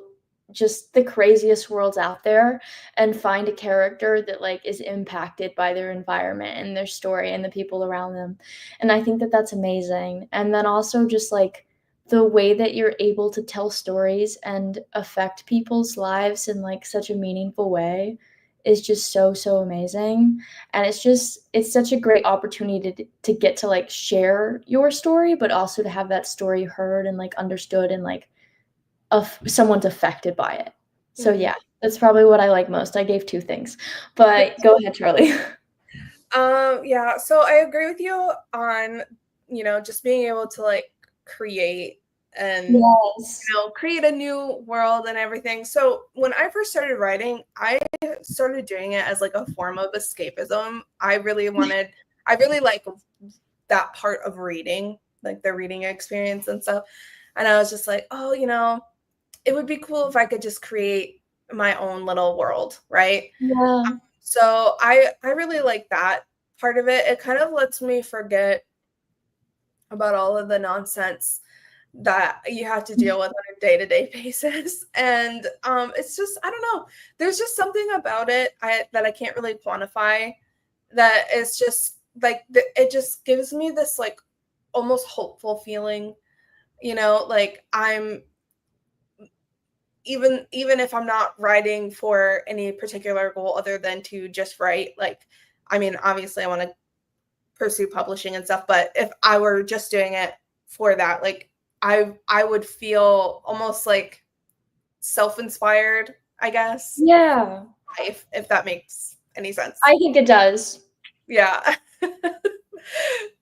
just the craziest worlds out there and find a character that like is impacted by their environment and their story and the people around them. And I think that that's amazing. And then also just like the way that you're able to tell stories and affect people's lives in like such a meaningful way is just so amazing. And it's such a great opportunity to get to like share your story, but also to have that story heard and like understood and like someone's affected by it. So yeah, that's probably what I like most. I gave 2 things, but go ahead, Charlie.
Yeah, so I agree with you on, just being able to like create and
Yes.
create a new world and everything. So when I first started writing, I started doing it as like a form of escapism. I really like that part of reading, like the reading experience and stuff. And I was just like, oh, it would be cool if I could just create my own little world, right?
Yeah.
So I really like that part of it. It kind of lets me forget about all of the nonsense that you have to deal with on a day-to-day basis. And it's just, I don't know, there's just something about it that I can't really quantify, that is just like it just gives me this like almost hopeful feeling, like I'm even if I'm not writing for any particular goal other than to just write, like, I mean, obviously I want to pursue publishing and stuff, but if I were just doing it for that, like I would feel almost like self-inspired, I guess.
Yeah.
If that makes any sense.
I think it does.
Yeah.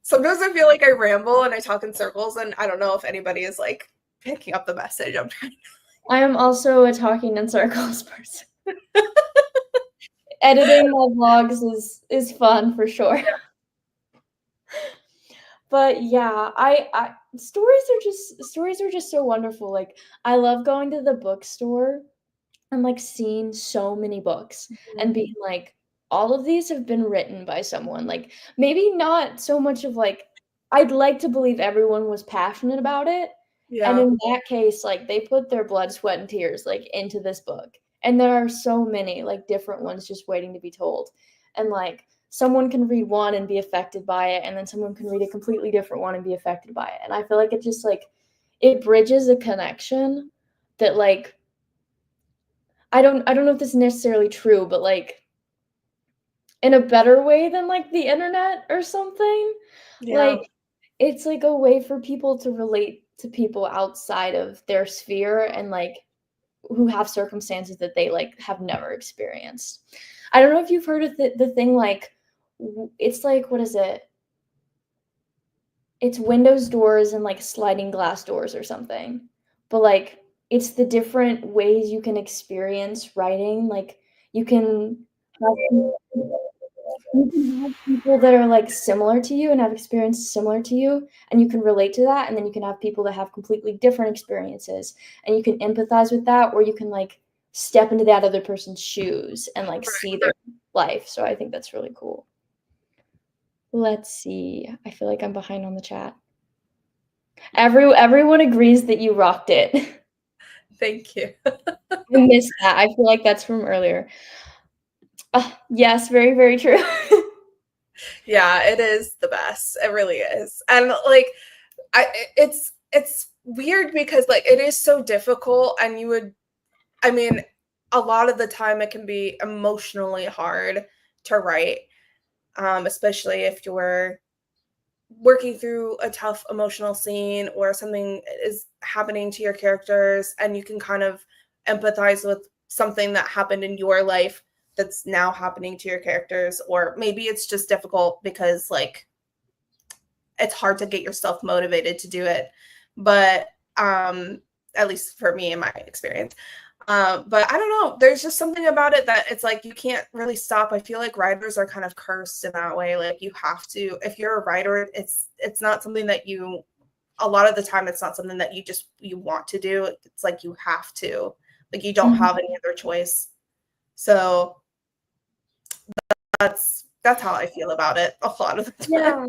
Sometimes I feel like I ramble and I talk in circles, and I don't know if anybody is like picking up the message I'm trying to.
I am also a talking in circles person. Editing my vlogs is fun for sure.
Yeah.
But yeah, I stories are just so wonderful. Like I love going to the bookstore and like seeing so many books and being like, all of these have been written by someone. Like maybe not so much of like, I'd like to believe everyone was passionate about it. And
Yeah.
in that case, like they put their blood, sweat, and tears like into this book. And there are so many like different ones just waiting to be told. And like someone can read one and be affected by it, and then someone can read a completely different one and be affected by it. And I feel like it just like it bridges a connection that like I don't know if this is necessarily true, but like in a better way than like the internet or something.
Yeah.
Like it's like a way for people to relate to people outside of their sphere and like who have circumstances that they like have never experienced. I don't know if you've heard of the thing like it's like what is it? It's windows, doors, and like sliding glass doors or something. But like it's the different ways you can experience writing. Like you can have You can have people that are, like, similar to you and have experiences similar to you, and you can relate to that, and then you can have people that have completely different experiences, and you can empathize with that, or you can, like, step into that other person's shoes and, like, see their life, so I think that's really cool. Let's see. I feel like I'm behind on the chat. Everyone agrees that you rocked it.
Thank you.
I missed that. I feel like that's from earlier. Yes, very, very true.
Yeah, it is the best. It really is. And like it's weird because like it is so difficult and I mean, a lot of the time it can be emotionally hard to write, especially if you're working through a tough emotional scene or something is happening to your characters and you can kind of empathize with something that happened in your life that's now happening to your characters, or maybe it's just difficult because like it's hard to get yourself motivated to do it. But at least for me in my experience. But I don't know. There's just something about it that it's like you can't really stop. I feel like writers are kind of cursed in that way. Like you have to, if you're a writer, it's not something that you. A lot of the time, it's not something that you want to do. It's like you have to. Like you don't have any other choice. So that's how I feel about it a lot of the time.
Yeah.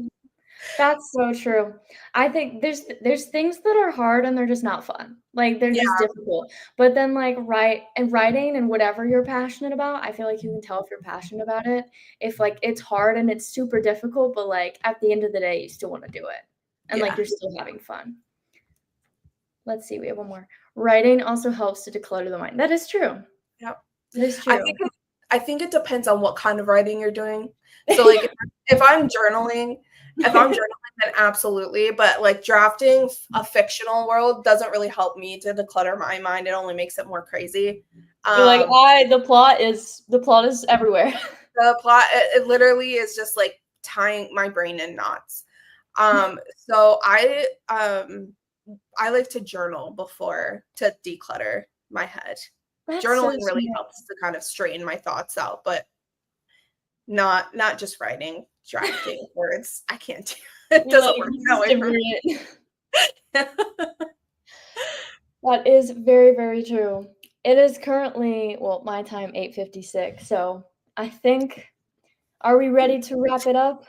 That's so true. I think there's things that are hard and they're just not fun. Like, they're just
Yeah,
difficult. But then, like, writing and whatever you're passionate about, I feel like you can tell if you're passionate about it. If, like, it's hard and it's super difficult, but, like, at the end of the day, you still wanna do it. And, like,
yeah,
you're still having fun. Let's see, we have one more. Writing also helps to declutter the mind. That is true.
yeah.
That is
I
true.
think I think it depends on what kind of writing you're doing. So like if I'm journaling, then absolutely. But like drafting a fictional world doesn't really help me to declutter my mind. It only makes it more crazy.
You're like,
Um,
the plot is everywhere."
the plot it literally is just like tying my brain in knots. So I like to journal before to declutter my head.
That's so
Journaling really
smart.
helps to kind of straighten my thoughts out, but not just writing, drafting words. I can't do it.
You're
Doesn't
like,
work
"This
that
is
way for
different."
me.
That is very, very true. It is currently, well, my time, 8:56, so I think are we ready to wrap it up?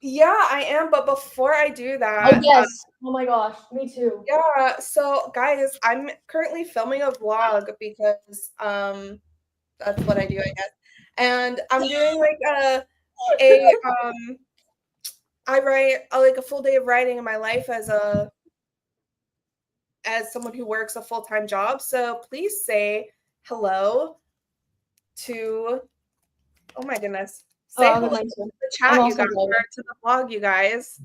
Yeah, I am. But before I do
Oh,
that,
yes. Oh my gosh, me too.
yeah. So, guys, I'm currently filming a vlog because that's what I do, I guess. And I'm doing like a I write like a full day of writing in my life as someone who works a full-time job. So please say hello to, oh my goodness.
Oh,
Say
I'll
hello
get
to
mine too.
the
I'm
chat, you
also
guys,
vlogging.
or to the vlog, you guys.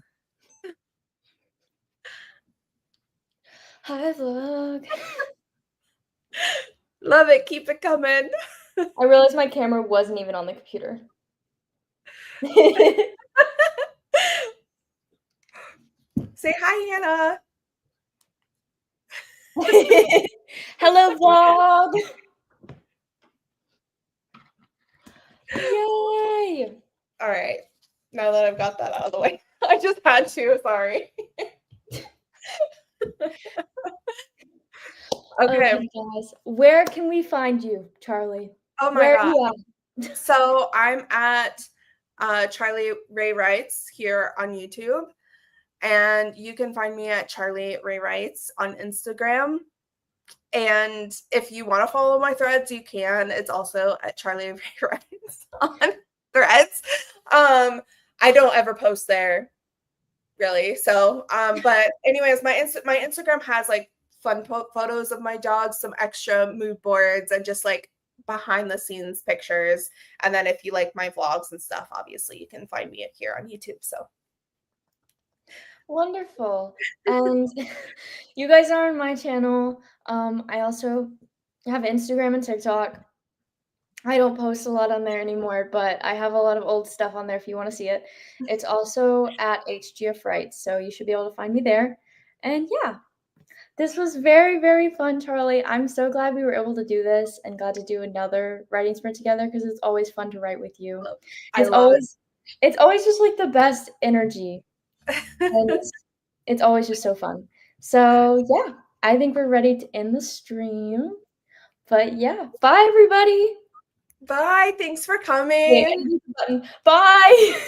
Hi, vlog.
Love it. Keep it coming.
I realized my camera wasn't even on the computer.
Say hi, Hannah.
Hello, vlog. Yay.
All right. Now that I've got that out of the way, I just had to. Sorry. Okay.
Okay, guys. Where can we find you, Charlie?
Oh my
Where are
God.
you at?
So I'm at Charlee Rae Writes here on YouTube. And you can find me at Charlee Rae Writes on Instagram. And if you want to follow my threads, you can. It's also at Charlee Rae Writes on threads. I don't ever post there really. So, but anyways, my Instagram has like fun photos of my dogs, some extra mood boards, and just like behind the scenes pictures. And then if you like my vlogs and stuff, obviously you can find me here on YouTube. So
Wonderful. And you guys are on my channel. I also have Instagram and TikTok. I don't post a lot on there anymore, but I have a lot of old stuff on there if you want to see it. It's also at HGF Writes, so you should be able to find me there. And yeah, this was very, very fun, Charlie. I'm so glad we were able to do this and got to do another writing sprint together because it's always fun to write with you.
I
It's
love it.
always It's always just like the best energy, and it's always just so fun. So yeah, I think we're ready to end the stream. But yeah, bye everybody.
Bye. Thanks for
Wait, I
coming.
need the button. Bye.